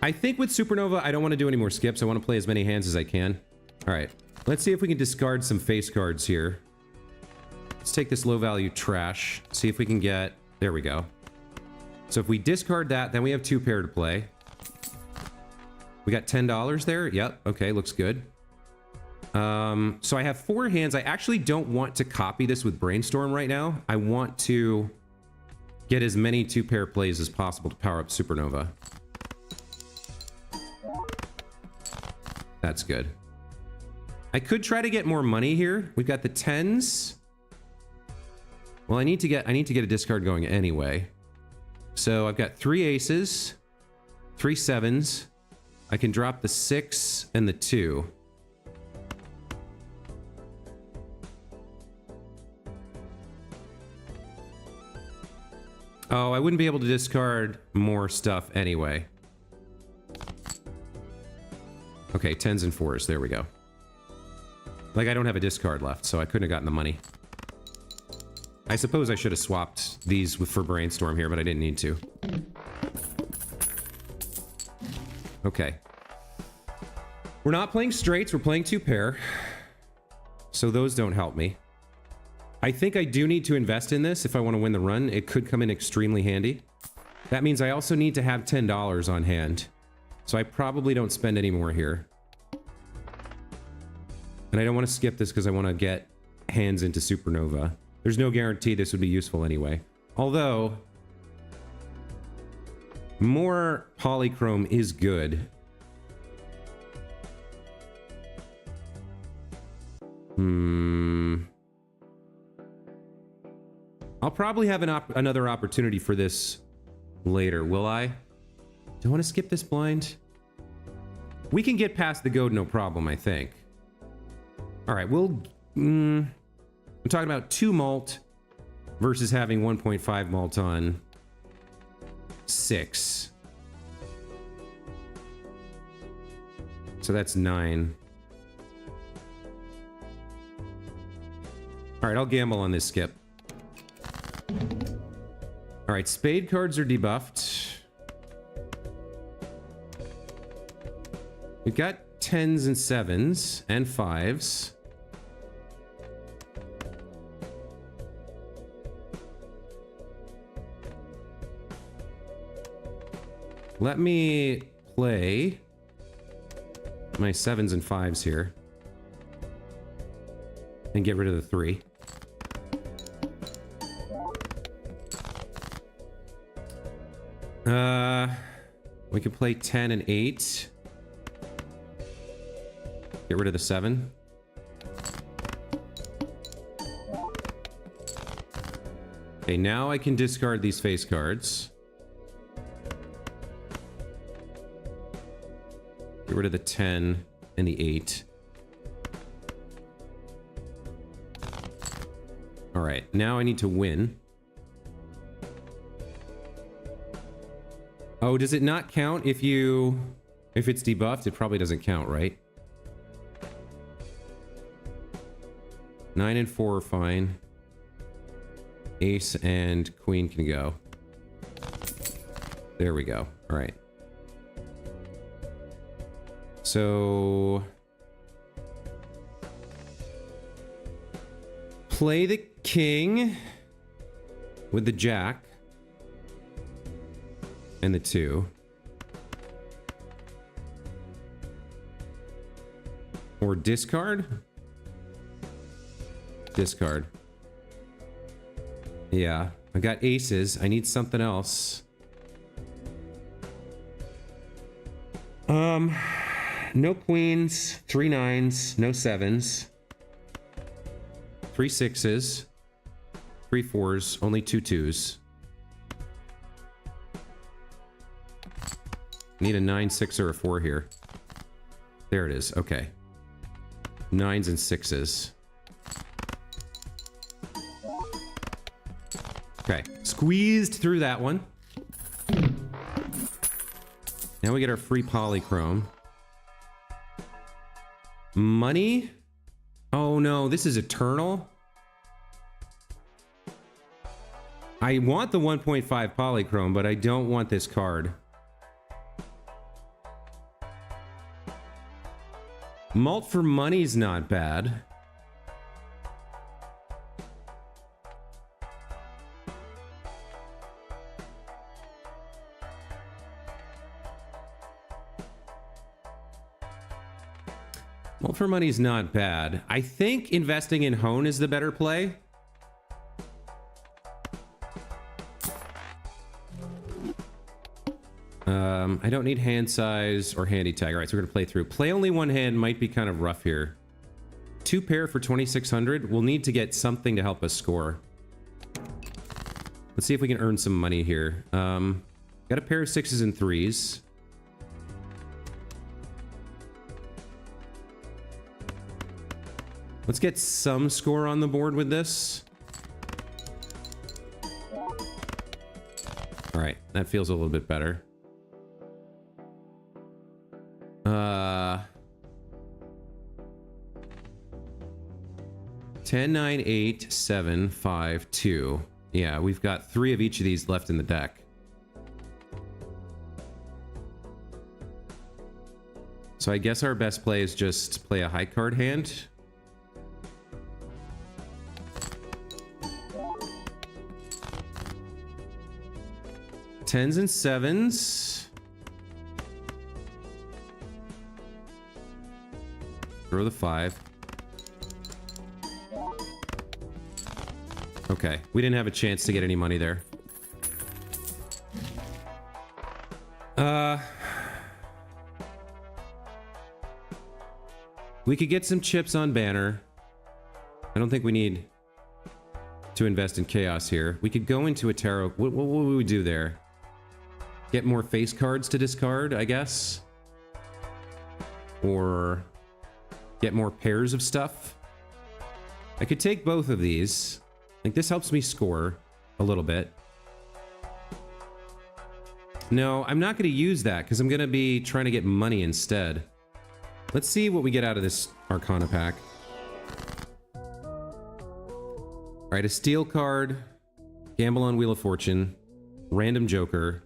I think with Supernova, I don't want to do any more skips. I want to play as many hands as I can. All right, let's see if we can discard some face cards here. Let's take this low value trash. See if we can get... There we go. So if we discard that, then we have 2 pair to play. We got $10 there. Yep. Okay, looks good. So I have 4 hands. I actually don't want to copy this with Brainstorm right now. I want to get as many 2 pair plays as possible to power up Supernova. That's good. I could try to get more money here. We've got the 10s. Well, I need to get a discard going anyway. So I've got 3 aces, 3 7s. I can drop the 6 and the 2. Oh, I wouldn't be able to discard more stuff anyway. Okay, 10s and 4s. There we go. Like, I don't have a discard left, so I couldn't have gotten the money. I suppose I should have swapped these for Brainstorm here, but I didn't need to. Okay. We're not playing straights, we're playing 2 pair. So those don't help me. I think I do need to invest in this if I want to win the run. It could come in extremely handy. That means I also need to have $10 on hand. So I probably don't spend any more here. And I don't want to skip this because I want to get hands into Supernova. There's no guarantee this would be useful anyway. Although, more polychrome is good. I'll probably have another opportunity for this later, will I? Do I want to skip this blind? We can get past the goad, no problem, I think. All right, I'm talking about 2 malt versus having 1.5 malt on 6. So that's 9. All right, I'll gamble on this skip. All right, spade cards are debuffed. We've got 10s and 7s and 5s. Let me play my 7s and 5s here and get rid of the 3. We can play 10 and 8. Get rid of the 7. Okay, now I can discard these face cards. Get rid of the 10 and the 8. All right, now I need to win. Oh, does it not count if it's debuffed? It probably doesn't count, right? 9 and 4 are fine. Ace and queen can go. There we go. All right. So play the king with the jack and the 2. Or discard? Discard. Yeah, I got aces. I need something else. No queens, 3 9s, no 7s. 3 6s, 3 4s, only 2 2s. Need a 9 6 or a 4 here. There it is. Okay. 9s and 6s. Okay, squeezed through that one. Now we get our free polychrome. Money? Oh no, this is eternal. I want the 1.5 polychrome, but I don't want this card. Malt for money's not bad. Malt for money's not bad. I think investing in Hone is the better play. I don't need hand size or handy tag. All right, so we're gonna play through. Play only one hand might be kind of rough here. 2 pair for 2,600. We'll need to get something to help us score. Let's see if we can earn some money here. Got a pair of 6s and 3s. Let's get some score on the board with this. All right, that feels a little bit better. 10, 9, 8, 7, 5, 2. Yeah, we've got 3 of each of these left in the deck. So I guess our best play is just play a high card hand. Tens and 7s. Throw the 5. Okay, we didn't have a chance to get any money there. We could get some chips on banner. I don't think we need to invest in chaos here. We could go into a tarot. What would we do there? Get more face cards to discard, I guess? Or get more pairs of stuff? I could take both of these. Like, this helps me score a little bit. No, I'm not going to use that because I'm going to be trying to get money instead. Let's see what we get out of this Arcana pack. All right, a steel card, gamble on Wheel of Fortune, random joker,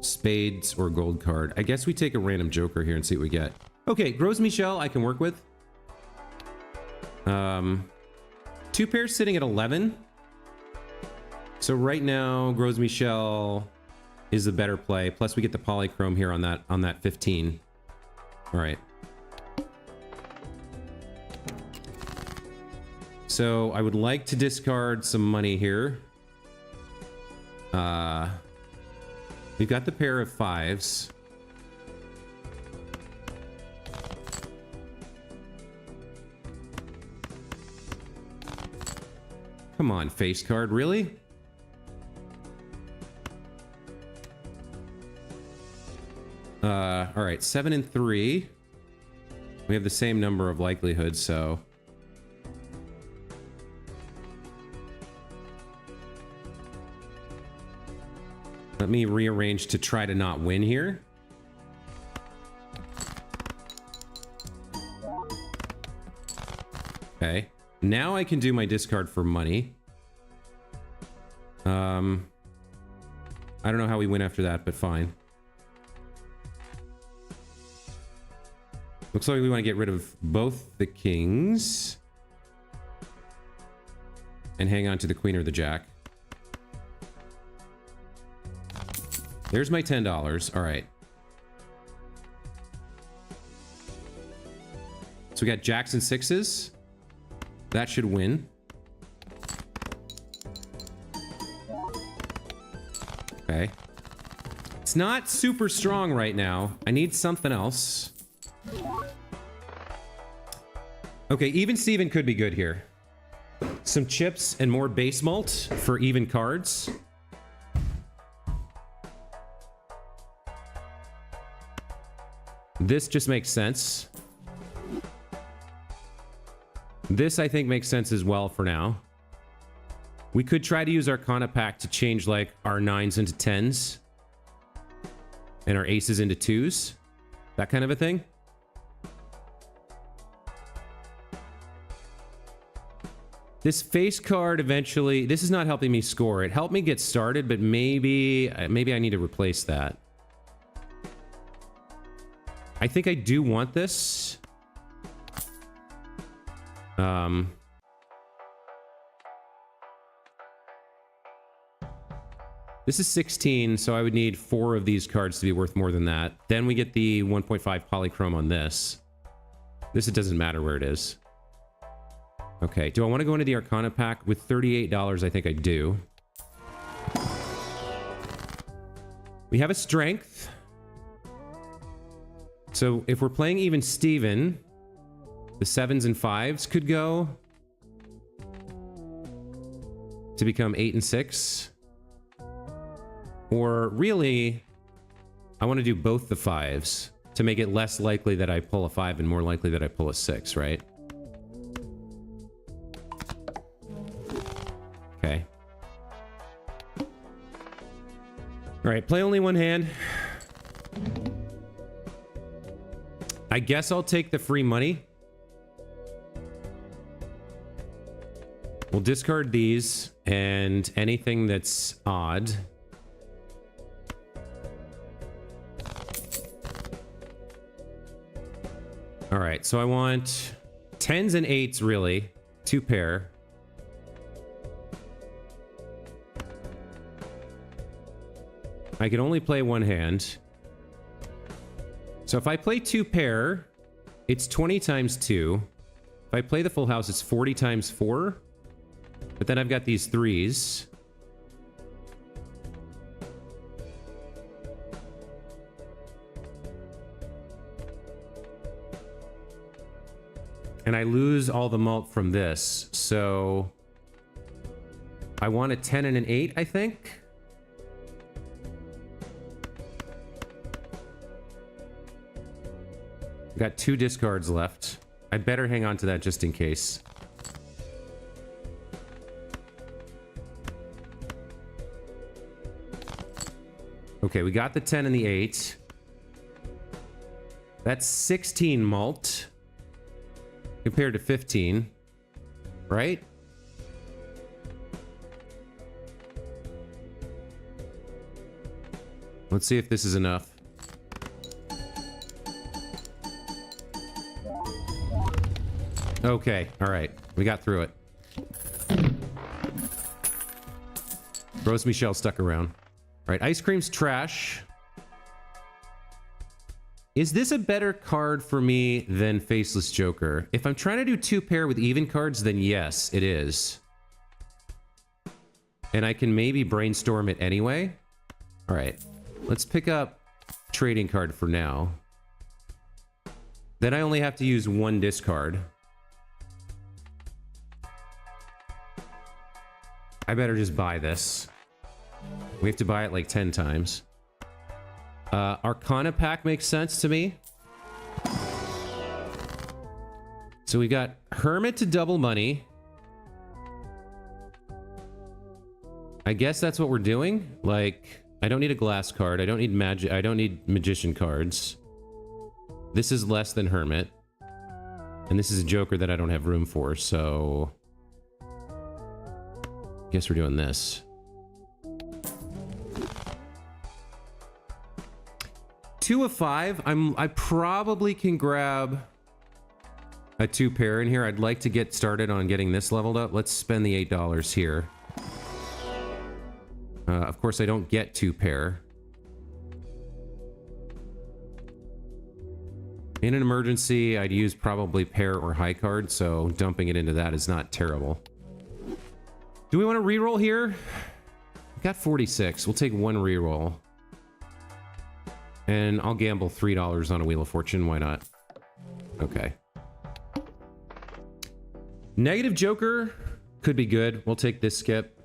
spades or gold card. I guess we take a random joker here and see what we get. Okay, Gros Michel I can work with. 2 pairs sitting at 11. So right now, Gros Michel is the better play. Plus we get the polychrome here on that 15. All right. So I would like to discard some money here. We've got the pair of 5s. Come on, face card, really? All right, 7 and 3. We have the same number of likelihoods, so Let me rearrange to try to not win here. Okay. Now I can do my discard for money. I don't know how we win after that, but fine. Looks like we want to get rid of both the kings. And hang on to the queen or the jack. There's my $10. All right. So we got jacks and sixes. That should win. Okay. It's not super strong right now. I need something else. Okay, even Steven could be good here. Some chips and more base malt for even cards. This just makes sense. This, I think, makes sense as well for now. We could try to use Arcana Pack to change, like, our 9s into 10s. And our aces into 2s. That kind of a thing. This face card eventually... This is not helping me score. It helped me get started, but maybe I need to replace that. I think I do want this. This is 16, so I would need 4 of these cards to be worth more than that. Then we get the 1.5 polychrome on this. This, it doesn't matter where it is. Okay, do I want to go into the Arcana Pack? With $38, I think I do. We have a strength. So if we're playing even Steven, the 7s and 5s could go to become 8 and 6. Or really, I want to do both the 5s to make it less likely that I pull a 5 and more likely that I pull a 6, right? Okay. All right, play only one hand. I guess I'll take the free money. We'll discard these and anything that's odd. All right, so I want 10s and 8s, really. 2 pair. I can only play one hand. So if I play 2 pair, it's 20 times 2. If I play the full house, it's 40 times 4. But then I've got these 3s. And I lose all the malt from this. So I want a 10 and an 8, I think. Got 2 discards left. I better hang on to that just in case. Okay, we got the 10 and the 8. That's 16 malt compared to 15, right? Let's see if this is enough. Okay, all right. We got through it. Rose Michelle stuck around. All right, ice cream's trash. Is this a better card for me than Faceless Joker? If I'm trying to do 2 pair with even cards, then yes, it is. And I can maybe brainstorm it anyway. All right, let's pick up trading card for now. Then I only have to use 1 discard. I better just buy this. We have to buy it like 10 times. Arcana Pack makes sense to me. So we got Hermit to double money. I guess that's what we're doing. Like, I don't need a glass card. I don't need magic. I don't need magician cards. This is less than hermit. And this is a joker that I don't have room for, so... guess we're doing this. 2 of 5. I probably can grab a 2 pair in here. I'd like to get started on getting this leveled up. Let's spend the $8 here. Of course, I don't get 2 pair. In an emergency, I'd use probably pair or high card, so dumping it into that is not terrible. Do we want to reroll here? We've got 46. We'll take 1 reroll. And I'll gamble $3 on a Wheel of Fortune. Why not? Okay. Negative Joker could be good. We'll take this skip.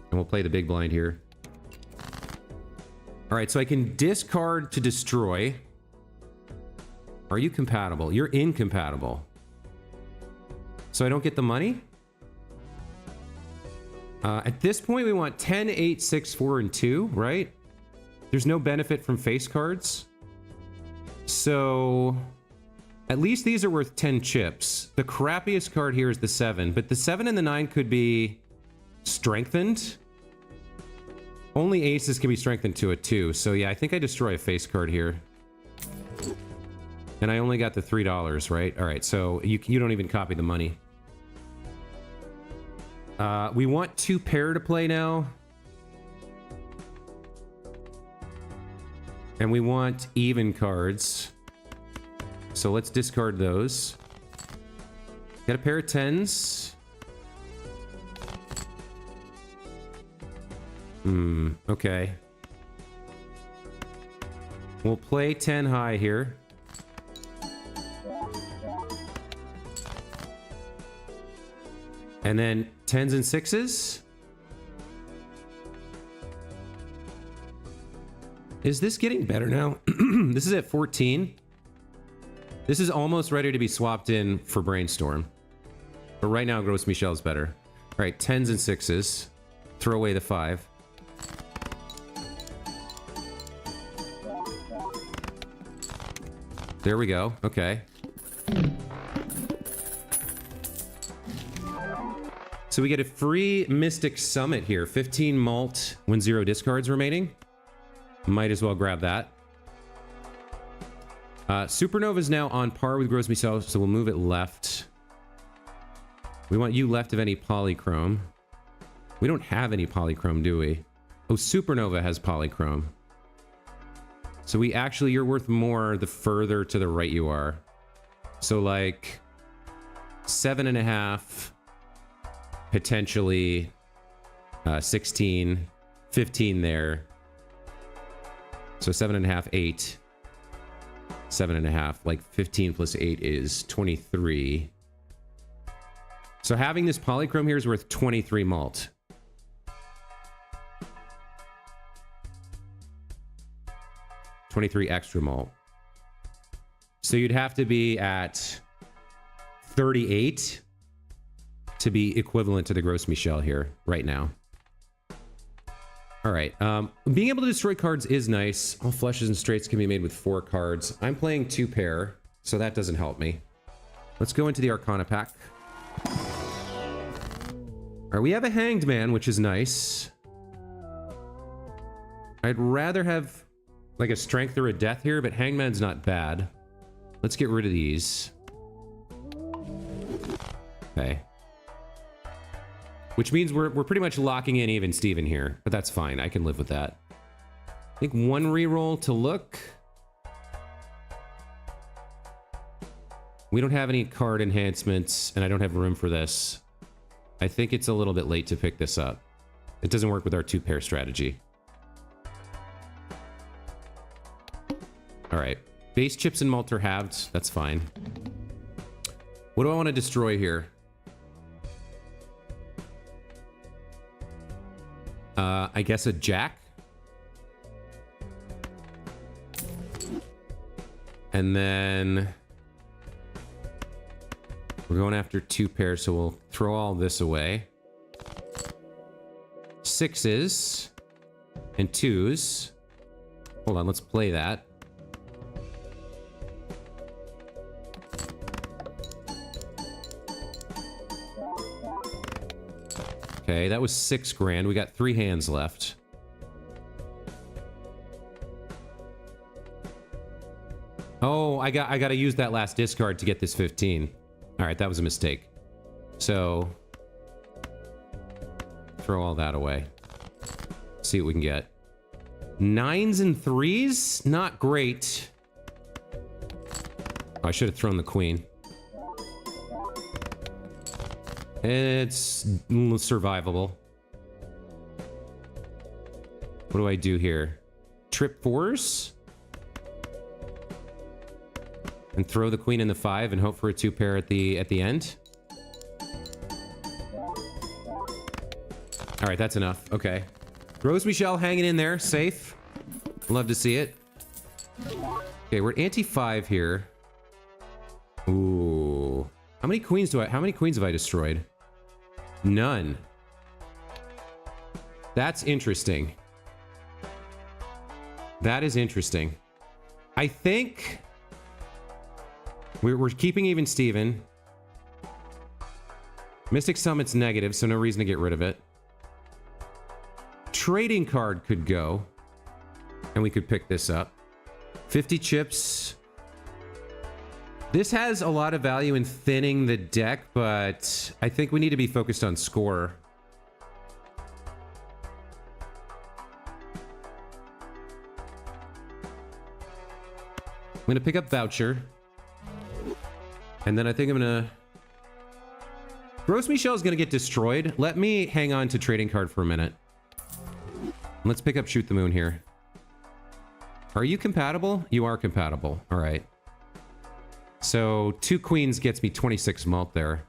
And we'll play the big blind here. Alright, so I can discard to destroy. Are you compatible? You're incompatible. So I don't get the money? At this point, we want 10, 8, 6, 4, and 2, right? There's no benefit from face cards. So at least these are worth 10 chips. The crappiest card here is the 7, but the 7 and the 9 could be strengthened. Only aces can be strengthened to a 2. So yeah, I think I destroy a face card here. And I only got the $3, right? All right, so you don't even copy the money. We want 2 pair to play now. And we want even cards. So let's discard those. Got a pair of 10s. Okay. We'll play 10 high here. And then 10s and 6s. Is this getting better now? This is at 14. This is almost ready to be swapped in for Brainstorm. But right now, Gros Michel is better. All right, 10s and 6s. Throw away the 5. There we go. Okay. So we get a free Mystic Summit here. 15 malt when 0 discards remaining. Might as well grab that. Supernova is now on par with Gros Michel, so we'll move it left. We want you left of any polychrome. We don't have any polychrome, do we? Oh, Supernova has polychrome. So we actually, you're worth more the further to the right you are. So like 7.5, potentially 16, 15 there. So 7.5, 8, 7.5, like 15 plus 8 is 23. So having this polychrome here is worth 23 malt. $23 extra malt. So you'd have to be at 38 to be equivalent to the Gros Michel here right now. All right, being able to destroy cards is nice. All flushes and straights can be made with 4 cards. I'm playing 2 pair, so that doesn't help me. Let's go into the Arcana pack. All right, we have a Hanged Man, which is nice. I'd rather have like a Strength or a Death here, but Hanged Man's not bad. Let's get rid of these. Okay. Which means we're pretty much locking in even Steven here, but that's fine. I can live with that. I think 1 reroll to look. We don't have any card enhancements, and I don't have room for this. I think it's a little bit late to pick this up. It doesn't work with our 2 pair strategy. All right. Base chips and malt are halved. That's fine. What do I want to destroy here? I guess a jack. And then we're going after 2 pairs, so we'll throw all this away. 6s. and 2s. Hold on, let's play that. Okay, that was 6 grand. We got 3 hands left. Oh, I got to use that last discard to get this 15. All right, that was a mistake. So throw all that away. See what we can get. 9s and 3s? Not great. Oh, I should have thrown the queen. It's survivable. What do I do here? Trip 4s? And throw the queen in the 5 and hope for a 2 pair at the end? All right, that's enough. Okay. Rose Michelle hanging in there, safe. Love to see it. Okay, we're at ante 5 here. Ooh. How many queens have I destroyed? None. That's interesting. That is interesting. I think we're keeping even Steven. Mystic Summit's negative, so no reason to get rid of it. Trading card could go, and we could pick this up. 50 chips. This has a lot of value in thinning the deck, but I think we need to be focused on score. I'm going to pick up Voucher. And then I think I'm going to... Gross Michelle is going to get destroyed. Let me hang on to trading card for a minute. Let's pick up Shoot the Moon here. Are you compatible? You are compatible. All right. So 2 queens gets me 26 malt there.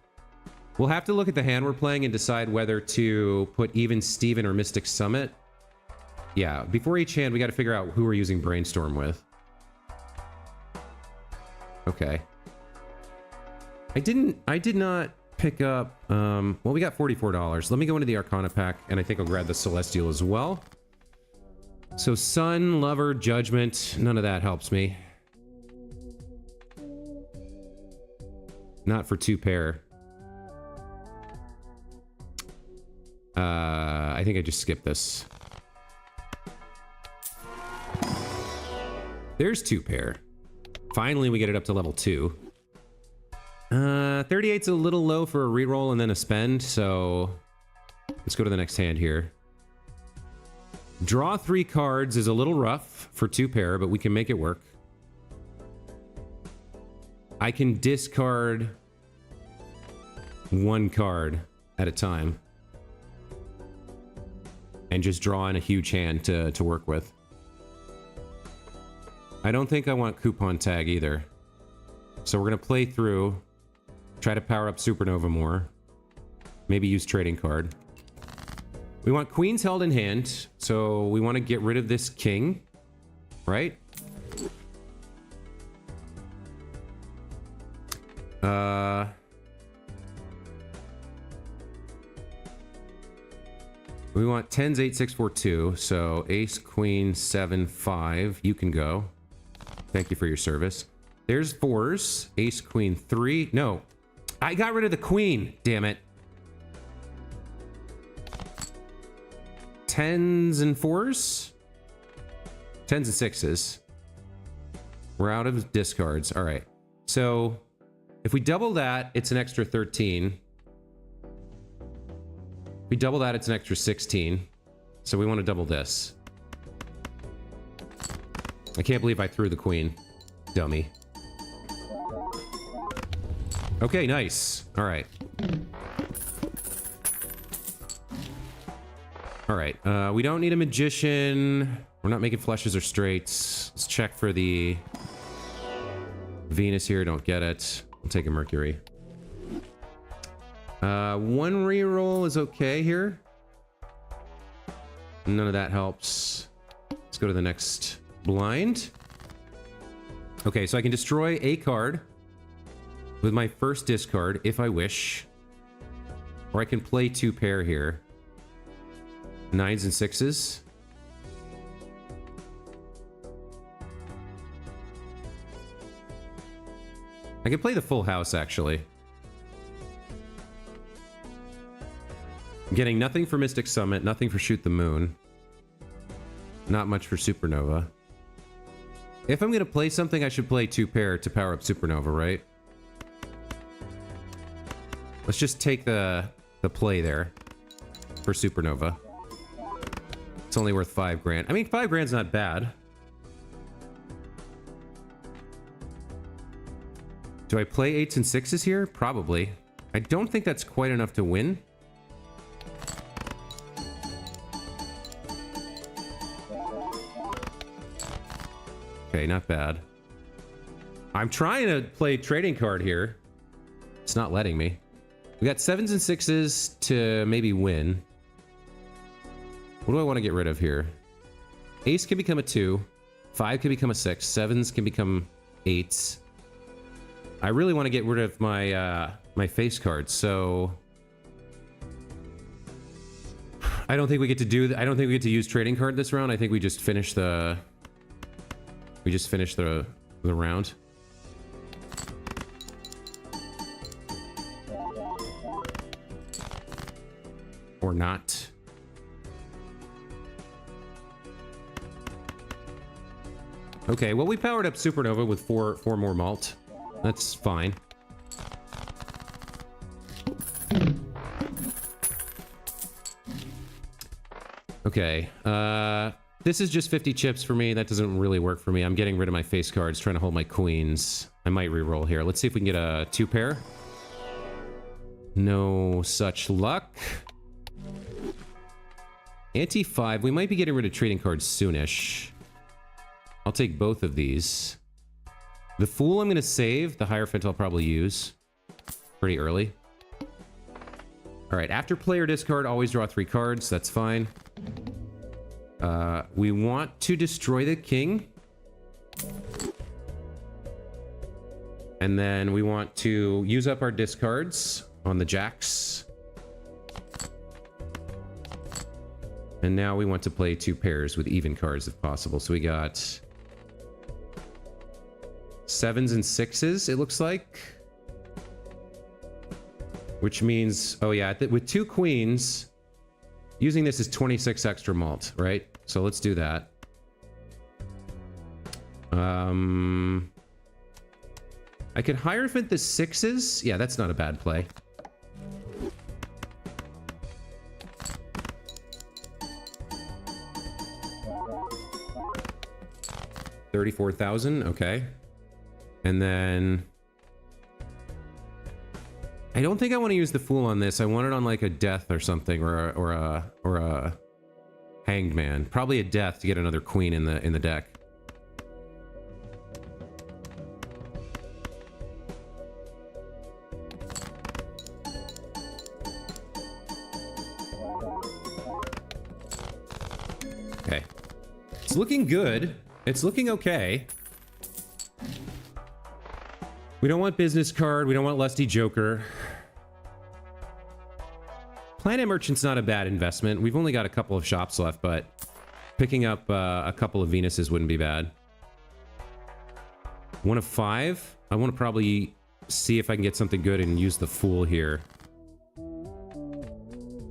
We'll have to look at the hand we're playing and decide whether to put even Steven or Mystic Summit. Yeah, before each hand, we got to figure out who we're using Brainstorm with. Okay. I did not pick up, well, we got $44. Let me go into the Arcana pack, and I think I'll grab the Celestial as well. So Sun, Lover, Judgment, none of that helps me. Not for 2 pair. I think I just skipped this. There's 2 pair. Finally, we get it up to level 2. 38's a little low for a reroll and then a spend, so let's go to the next hand here. Draw 3 cards is a little rough for 2 pair, but we can make it work. I can discard 1 card at a time and just draw in a huge hand to work with. I don't think I want coupon tag either. So we're going to play through, try to power up Supernova more, maybe use trading card. We want queens held in hand, so we want to get rid of this king, right? We want 10s, 8, 6, 4, 2. So ace, queen, 7, 5. You can go. Thank you for your service. There's 4s. Ace, queen, 3. No. I got rid of the queen. Damn it. 10s and 4s? 10s and 6s. We're out of discards. All right. So if we double that, it's an extra 13. If we double that, it's an extra 16. So we want to double this. I can't believe I threw the queen. Dummy. Okay, nice. All right. All right. We don't need a magician. We're not making flushes or straights. Let's check for the Venus here. Don't get it. I'll take a Mercury. 1 reroll is okay here. None of that helps. Let's go to the next blind. Okay, so I can destroy a card with my first discard if I wish. Or I can play 2 pair here. 9s and 6s. I could play the full house, actually. I'm getting nothing for Mystic Summit, nothing for Shoot the Moon. Not much for Supernova. If I'm going to play something, I should play 2-pair to power up Supernova, right? Let's just take the play there for Supernova. It's only worth 5 grand. I mean, 5 grand's not bad. Do I play 8s and 6s here? Probably. I don't think that's quite enough to win. Okay, not bad. I'm trying to play trading card here. It's not letting me. We got 7s and 6s to maybe win. What do I want to get rid of here? Ace can become a 2. 5 can become a 6. 7s can become 8s. I really want to get rid of my my face cards, so I don't think we get to do. I don't think we get to use trading card this round. I think we just finish the. We just finish the round. Or not. Okay, well, we powered up Supernova with four more malt. That's fine. Okay, this is just 50 chips for me. That doesn't really work for me. I'm getting rid of my face cards, trying to hold my queens. I might re-roll here. Let's see if we can get a 2-pair. No such luck. Ante 5. We might be getting rid of trading cards soonish. I'll take both of these. The Fool I'm going to save. The Hierophant I'll probably use pretty early. Alright, after player discard, always draw 3 cards. That's fine. We want to destroy the king. And then we want to use up our discards on the jacks. And now we want to play 2 pairs with even cards if possible. So we got 7s and 6s, it looks like. Which means, oh yeah, with 2 queens, using this is 26 extra malt, right? So let's do that. I could Hierophant the 6s. Yeah, that's not a bad play. $34,000, okay. And then I don't think I want to use the Fool on this. I want it on like a Death or something, or a Hanged Man. Probably a Death to get another queen in the deck. Okay. It's looking good. It's looking okay. We don't want Business Card. We don't want Lusty Joker. Planet Merchant's not a bad investment. We've only got a couple of shops left, but picking up a couple of Venuses wouldn't be bad. 1 of 5. I want to probably see if I can get something good and use the Fool here.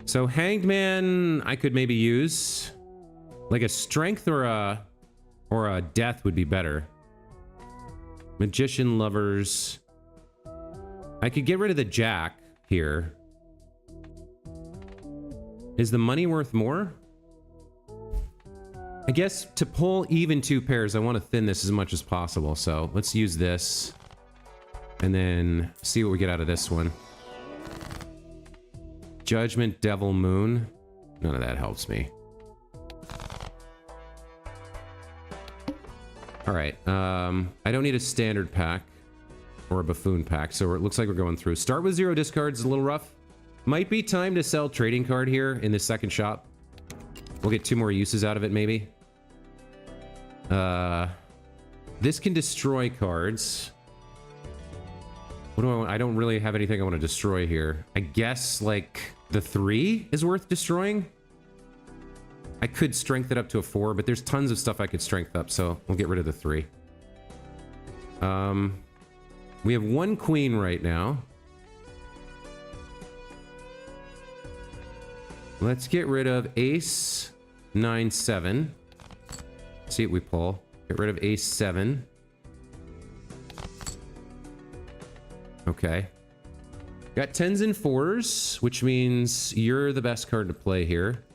So Hanged Man, I could maybe use. Like a Strength or a Death would be better. Magician, Lovers. I could get rid of the Jack here. Is the money worth more? I guess to pull even 2 pairs, I want to thin this as much as possible. So let's use this. And then see what we get out of this one. Judgment, Devil, Moon. None of that helps me. Alright, I don't need a standard pack or a buffoon pack, so it looks like we're going through. Start with 0 discards is a little rough. Might be time to sell trading card here in the second shop. We'll get 2 more uses out of it, maybe. This can destroy cards. What do I want? I don't really have anything I want to destroy here. I guess, like, the 3 is worth destroying? I could strength it up to a 4, but there's tons of stuff I could strength up, so we'll get rid of the 3. We have one queen right now. Let's get rid of ace 9, 7. See what we pull. Get rid of ace 7. Okay. Got 10s and 4s, which means you're the best card to play here.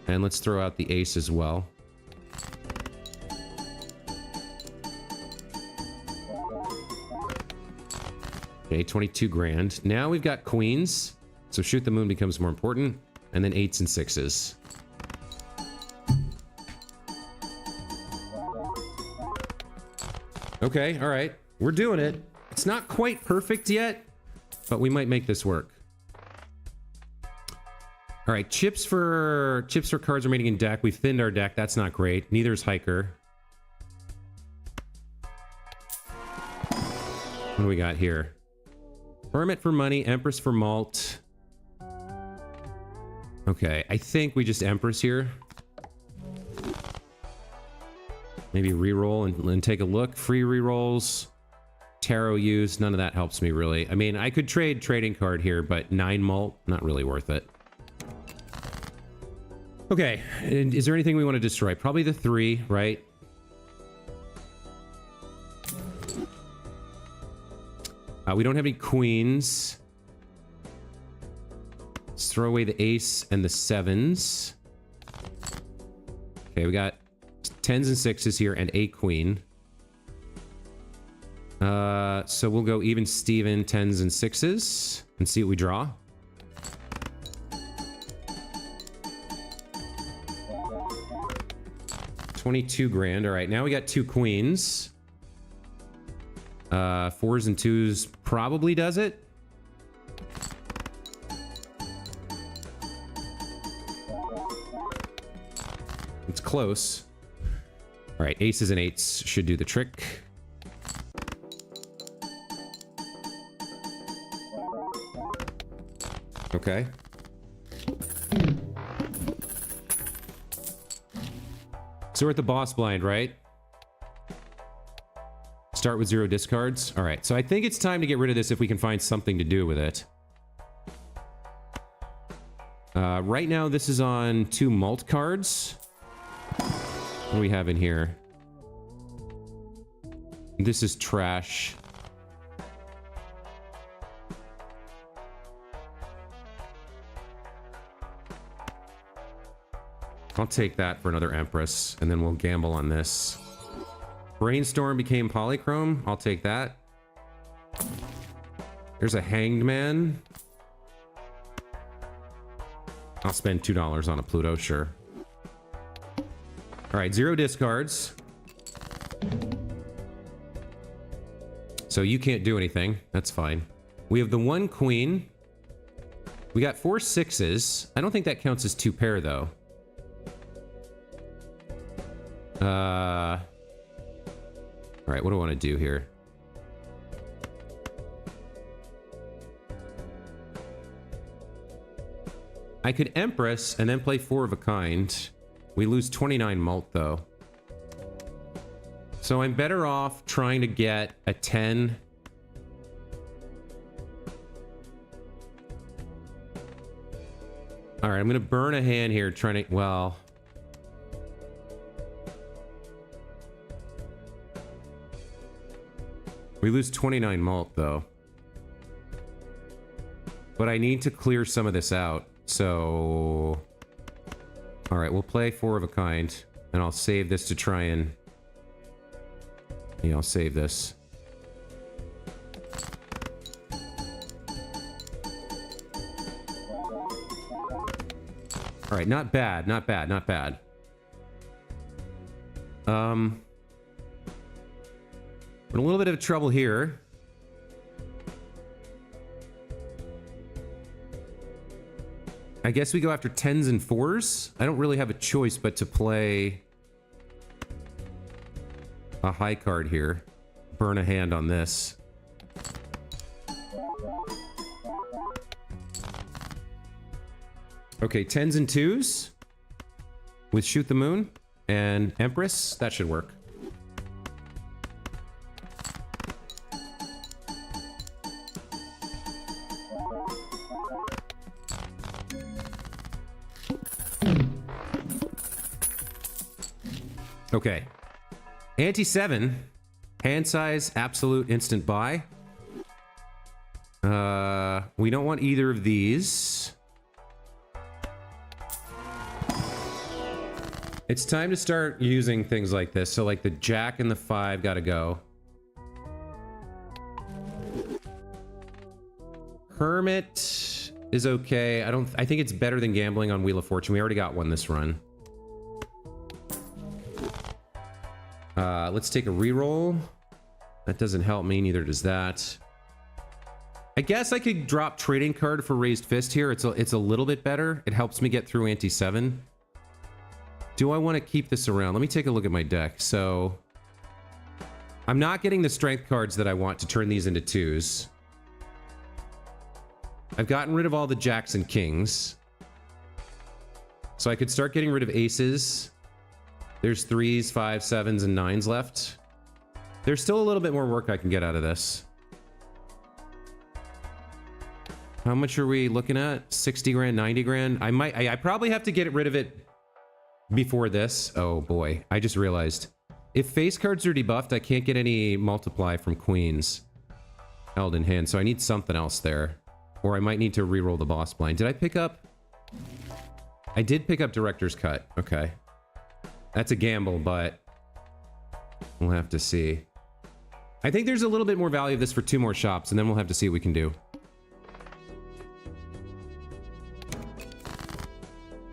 And let's throw out the ace as well. Okay, 22 grand. Now we've got queens, so shoot the moon becomes more important, and then 8s and 6s. Okay, all right. We're doing it. It's not quite perfect yet, but we might make this work. All right, chips for cards remaining in deck. We've thinned our deck. That's not great. Neither is Hiker. What do we got here? Hermit for money, Empress for malt. Okay, I think we just Empress here. Maybe reroll and take a look. Free rerolls. Tarot use. None of that helps me really. I mean, I could trade trading card here, but 9 malt, not really worth it. Okay, and is there anything we want to destroy? Probably the 3, right? We don't have any queens. Let's throw away the ace and the 7s. Okay, we got 10s and 6s here and a queen. So we'll go even Steven 10s and 6s and see what we draw. $22 grand. All right, now we got 2 queens. 4s and 2s probably does it. It's close. All right, aces and 8s should do the trick. Okay. So we're at the boss blind, right? Start with 0 discards. All right, so I think it's time to get rid of this if we can find something to do with it. Right now, this is on 2 malt cards. What do we have in here? This is trash. I'll take that for another Empress, and then we'll gamble on this. Brainstorm became Polychrome. I'll take that. There's a Hanged Man. I'll spend $2 on a Pluto, sure. All right, 0 discards. So you can't do anything. That's fine. We have the 1 queen. We got 4 6s. I don't think that counts as 2 pair, though. All right, what do I want to do here? I could Empress and then play 4 of a kind. We lose 29 malt, though. So I'm better off trying to get a 10. All right, I'm going to burn a hand here trying to... Well... We lose 29 malt, though. But I need to clear some of this out, so... Alright, we'll play 4 of a kind, and I'll save this to try and... Yeah, I'll save this. Alright, not bad, not bad, not bad. We're in a little bit of trouble here. I guess we go after 10s and 4s. I don't really have a choice but to play a high card here. Burn a hand on this. Okay, 10s and 2s with Shoot the Moon and Empress. That should work. Okay. Ante 7. Hand size, absolute instant buy. We don't want either of these. It's time to start using things like this. So like the jack and the 5 gotta go. Hermit is okay. I think it's better than gambling on Wheel of Fortune. We already got one this run. Let's take a reroll. That doesn't help me, neither does that. I guess I could drop trading card for Raised Fist here. It's a little bit better. It helps me get through Ante 7. Do I want to keep this around? Let me take a look at my deck. So I'm not getting the strength cards that I want to turn these into 2s. I've gotten rid of all the jacks and kings. So I could start getting rid of aces. There's 3s, 5s, 7s, and 9s left. There's still a little bit more work I can get out of this. How much are we looking at? 60 grand, 90 grand? I probably have to get rid of it before this. Oh boy, I just realized. If face cards are debuffed, I can't get any multiply from queens held in hand, so I need something else there. Or I might need to reroll the boss blind. Did I pick up? I did pick up Director's Cut. Okay. That's a gamble, but we'll have to see. I think there's a little bit more value of this for 2 more shops, and then we'll have to see what we can do.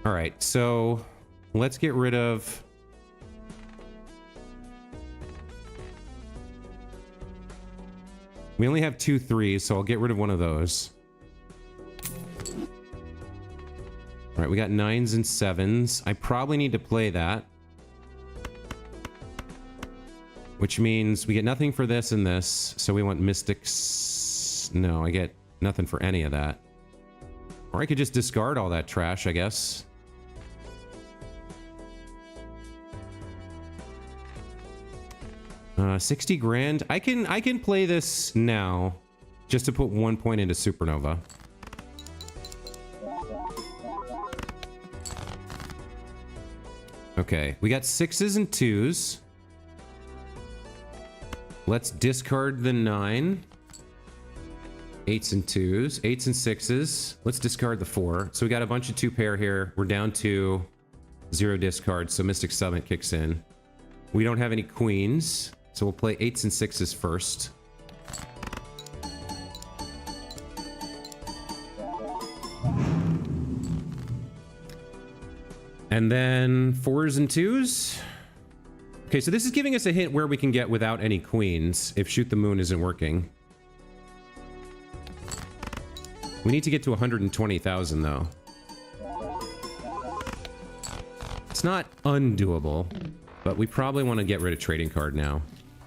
All right, so let's get rid of... We only have 2 3s, so I'll get rid of one of those. All right, we got 9s and 7s. I probably need to play that. Which means we get nothing for this and this, so we want Mystics. No, I get nothing for any of that. Or I could just discard all that trash, I guess. Uh, 60 grand. I can play this now, just to put 1 point into Supernova. Okay, we got 6s and 2s. Let's discard the 9. 8s and 2s. 8s and 6s. Let's discard the 4. So we got a bunch of 2 pair here. We're down to 0 discards, so Mystic Summit kicks in. We don't have any queens, so we'll play 8s and 6s first. And then 4s and 2s. Okay, so this is giving us a hint where we can get without any queens if Shoot the Moon isn't working. We need to get to 120,000 though. It's not undoable, but we probably want to get rid of trading card now.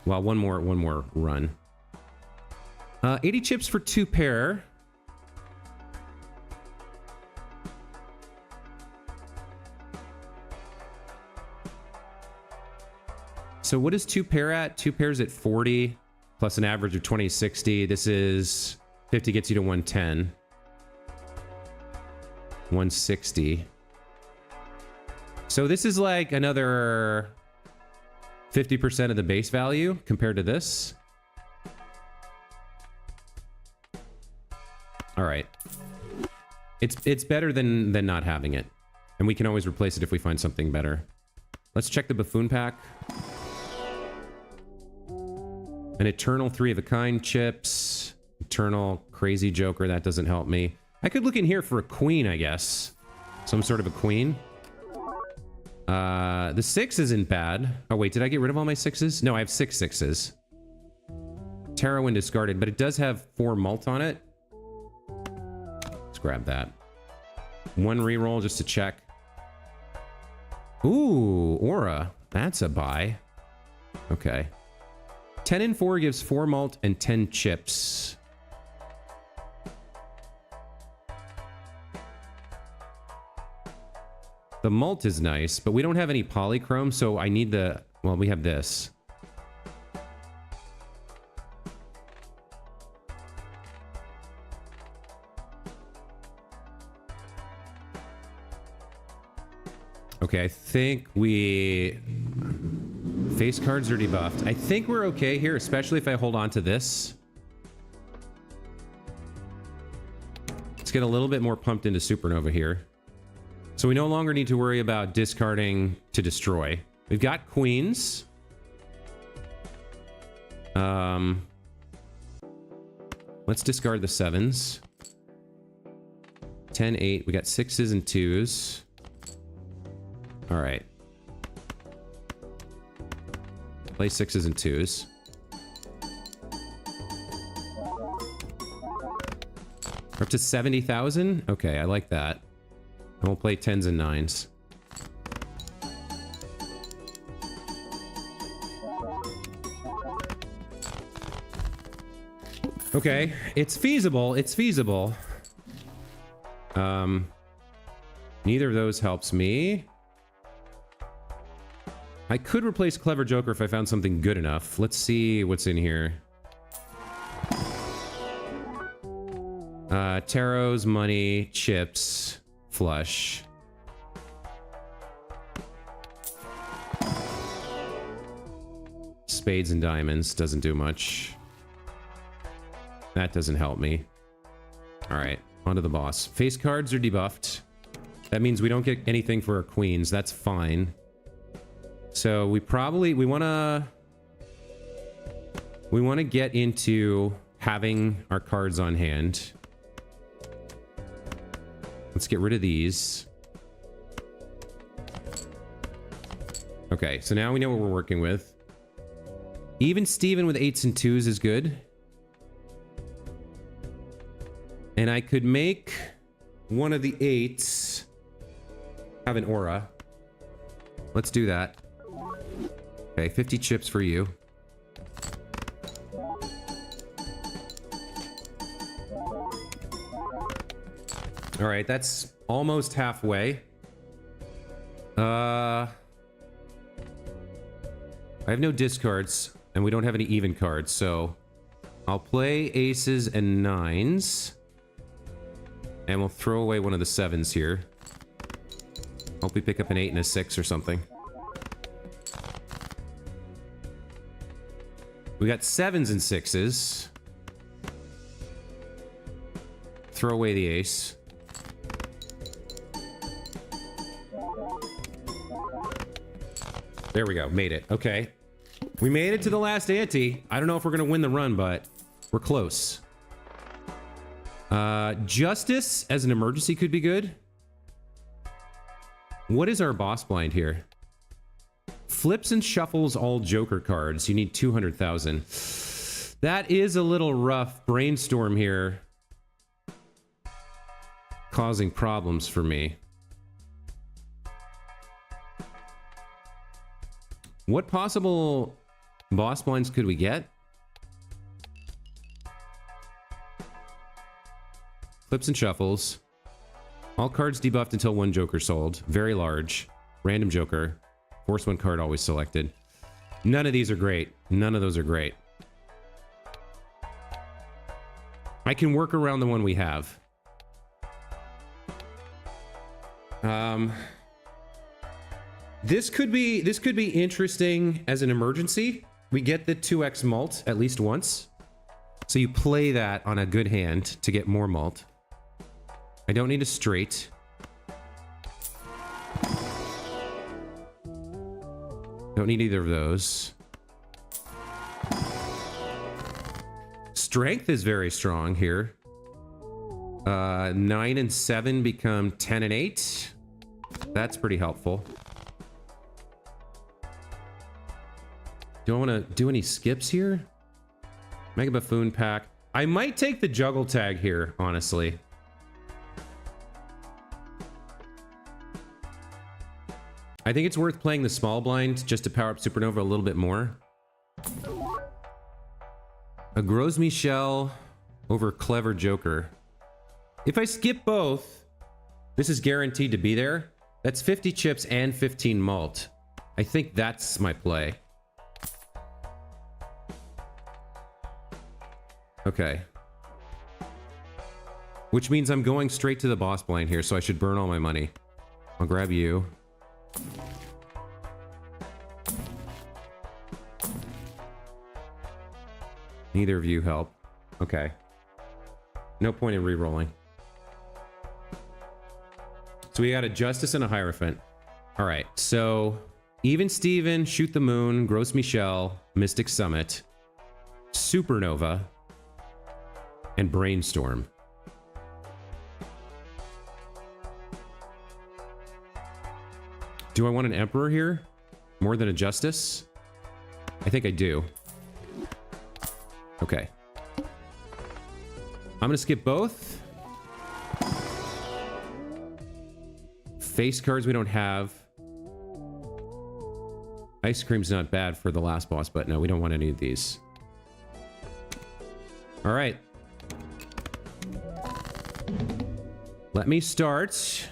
Well, one more run. 80 chips for 2 pair. So what is 2 pair at? 2 pairs at 40 plus an average of 2060. This is 50 gets you to 110. 160. So this is like another 50% of the base value compared to this. All right. It's better than not having it. And we can always replace it if we find something better. Let's check the Buffoon pack. An Eternal 3 of a kind chips. Eternal Crazy Joker, that doesn't help me. I could look in here for a queen, I guess. Some sort of a queen. The 6 isn't bad. Oh wait, did I get rid of all my 6s? No, I have 6 6s. Tarot and discarded, but it does have 4 mult on it. Let's grab that. 1 reroll just to check. Ooh, Aura. That's a buy. Okay. 10 and 4 gives 4 malt and 10 chips. The malt is nice, but we don't have any polychrome, so I need the... Well, we have this. Okay, I think we... Face cards are debuffed. I think we're okay here, especially if I hold on to this. Let's get a little bit more pumped into Supernova here. So we no longer need to worry about discarding to destroy. We've got queens. Let's discard the 7s. 10, 8. We got 6s and 2s. All right. Play 6s and 2s. We're up to 70,000? Okay, I like that. And we'll play 10s and 9s. Okay, it's feasible. It's feasible. Neither of those helps me. I could replace Clever Joker if I found something good enough. Let's see what's in here. Tarots, money, chips, flush. Spades and diamonds doesn't do much. That doesn't help me. All right, on to the boss. Face cards are debuffed. That means we don't get anything for our queens. That's fine. So we want to get into having our cards on hand. Let's get rid of these. Okay, so now we know what we're working with. Even Steven with 8s and 2s is good. And I could make one of the 8s have an aura. Let's do that. Okay, 50 chips for you. All right, that's almost halfway. I have no discards, and we don't have any even cards, so I'll play aces and 9s. And we'll throw away one of the 7s here. Hope we pick up an 8 and a 6 or something. We got 7s and 6s. Throw away the ace. There we go. Made it. Okay. We made it to the last ante. I don't know if we're going to win the run, but we're close. Justice as an emergency could be good. What is our boss blind here? Flips and shuffles all Joker cards. You need 200,000. That is a little rough. Brainstorm here. Causing problems for me. What possible boss blinds could we get? Flips and shuffles. All cards debuffed until one Joker sold. Very large. Random Joker. Force one card always selected. None of these are great. None of those are great. I can work around the one we have. This could be interesting as an emergency. We get the 2x mult at least once. So you play that on a good hand to get more mult. I don't need a straight. Don't need either of those. Strength is very strong here. 9 and 7 become 10 and 8. That's pretty helpful. Do I want to do any skips here? Mega Buffoon pack. I might take the juggle tag here, honestly. I think it's worth playing the small blind just to power up Supernova a little bit more. A Gros Michel over Clever Joker. If I skip both, this is guaranteed to be there. That's 50 chips and 15 malt. I think that's my play. Okay. Which means I'm going straight to the boss blind here, so I should burn all my money. I'll grab you. Neither of you help. Okay. No point in re-rolling. So we got a Justice and a Hierophant. All right, so Even Steven, Shoot the Moon, Gross Michelle, Mystic Summit, Supernova, and Brainstorm. Do I want an Emperor here? More than a Justice? I think I do. Okay. I'm gonna skip both. Face cards we don't have. Ice Cream's not bad for the last boss, but no, we don't want any of these. All right. Let me start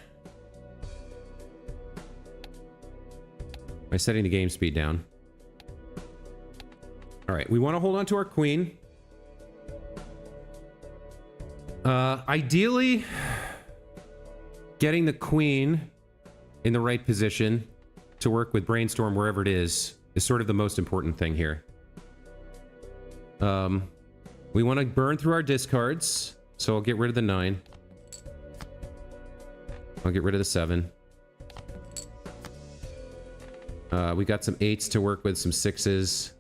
by setting the game speed down. All right, we want to hold on to our queen. Ideally, getting the queen in the right position to work with Brainstorm wherever it is sort of the most important thing here. We want to burn through our discards, so I'll get rid of the 9. I'll get rid of the 7. We got some 8s to work with, some 6s.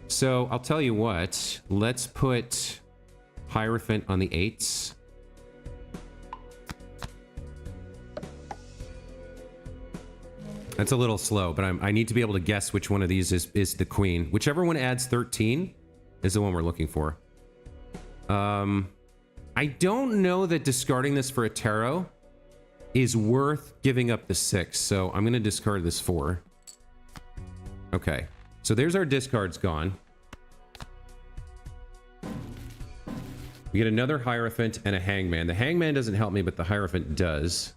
So I'll tell you what, let's put Hierophant on the 8s. That's a little slow, but I need to be able to guess which one of these is the queen. Whichever one adds 13 is the one we're looking for. I don't know that discarding this for a tarot is worth giving up the 6, so I'm going to discard this 4. Okay, so there's our discards gone. We get another Hierophant and a Hangman. The Hangman doesn't help me, but the Hierophant does.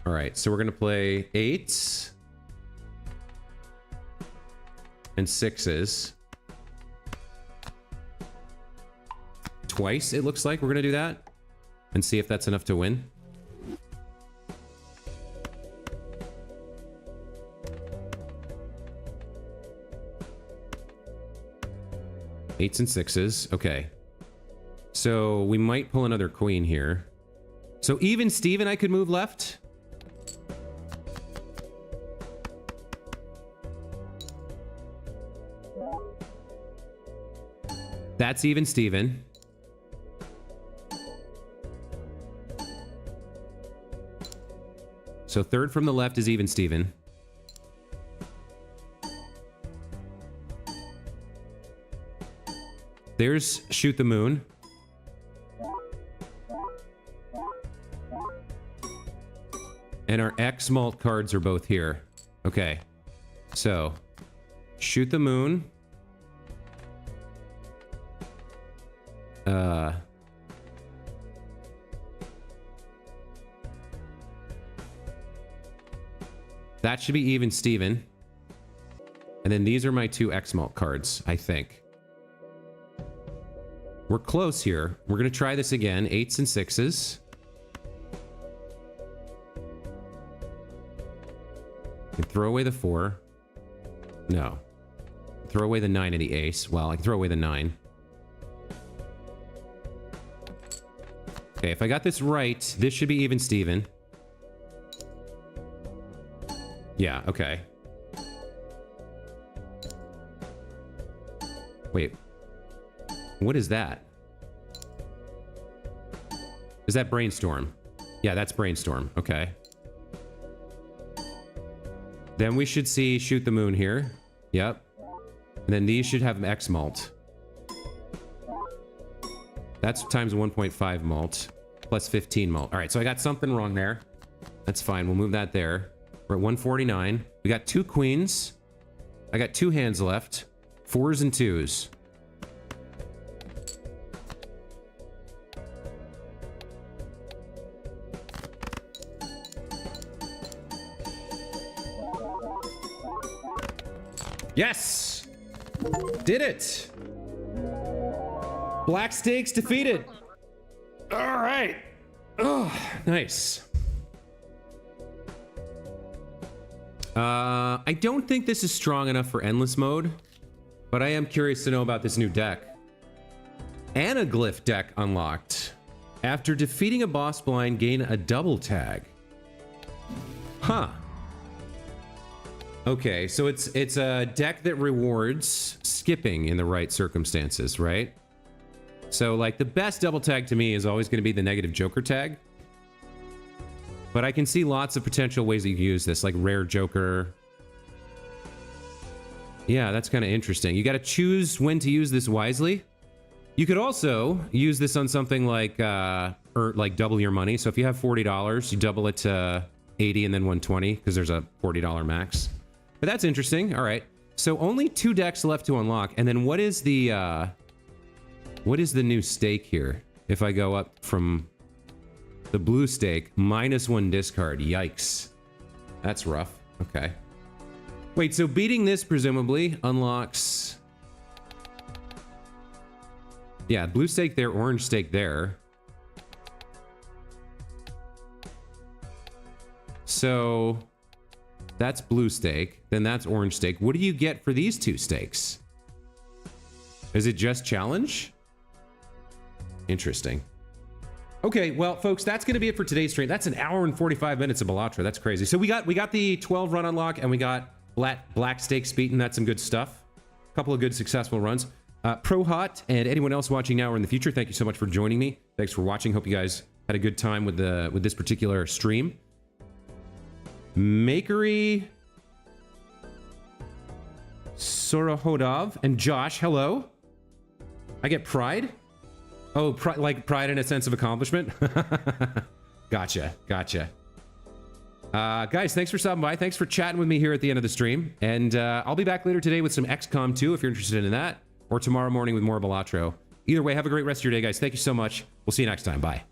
All right, so we're going to play 8s and 6s. Twice, it looks like we're going to do that and see if that's enough to win. Eights and 6s. Okay. So we might pull another queen here. So even Steven, I could move left. That's even Steven. So third from the left is even Steven. There's Shoot the Moon. And our X malt cards are both here. Okay. So, Shoot the Moon. That should be even Steven. And then these are my 2 X malt cards, I think. We're close here. We're going to try this again. 8s and 6s. Can throw away the 4. No. Throw away the 9 and the ace. Well, I can throw away the 9. Okay, if I got this right, this should be even Steven. Yeah, okay. Wait. What is that? Is that Brainstorm? Yeah, that's Brainstorm. Okay. Then we should see Shoot the Moon here. Yep. And then these should have X malt. That's times 1.5 malt. Plus 15 malt. Alright, so I got something wrong there. That's fine. We'll move that there. We're at 149. We got 2 queens. I got 2 hands left. 4s and 2s. Yes! Did it! Black Stakes defeated! Alright! Oh, nice. I don't think this is strong enough for endless mode, but I am curious to know about this new deck. Anaglyph deck unlocked. After defeating a boss blind, gain a double tag. Huh. Okay, so it's a deck that rewards skipping in the right circumstances, right? So, like, the best double tag to me is always going to be the negative Joker tag. But I can see lots of potential ways that you can use this, like rare Joker. Yeah, that's kind of interesting. You got to choose when to use this wisely. You could also use this on something like, or like double your money. So if you have $40, you double it to 80 and then 120 because there's a $40 max. But that's interesting. All right. So only 2 decks left to unlock. And then what is the new stake here? If I go up from the blue stake, -1 discard. Yikes. That's rough. Okay. Wait, so beating this presumably unlocks... Yeah, blue stake there, orange stake there. So that's blue stake, then that's orange stake. What do you get for these 2 stakes? Is it just challenge? Interesting. Okay, well, folks, that's going to be it for today's stream. That's an hour and 45 minutes of Balatro. That's crazy. So we got the 12 run unlock, and we got black stakes beaten. That's some good stuff. A couple of good successful runs. Prohot and anyone else watching now or in the future, thank you so much for joining me. Thanks for watching. Hope you guys had a good time with this particular stream. Makery, Sorohodov, and Josh, hello. I get pride. Oh, like pride in a sense of accomplishment. Gotcha. Guys, thanks for stopping by. Thanks for chatting with me here at the end of the stream. And I'll be back later today with some XCOM 2 if you're interested in that. Or tomorrow morning with more Balatro. Either way, have a great rest of your day, guys. Thank you so much. We'll see you next time. Bye.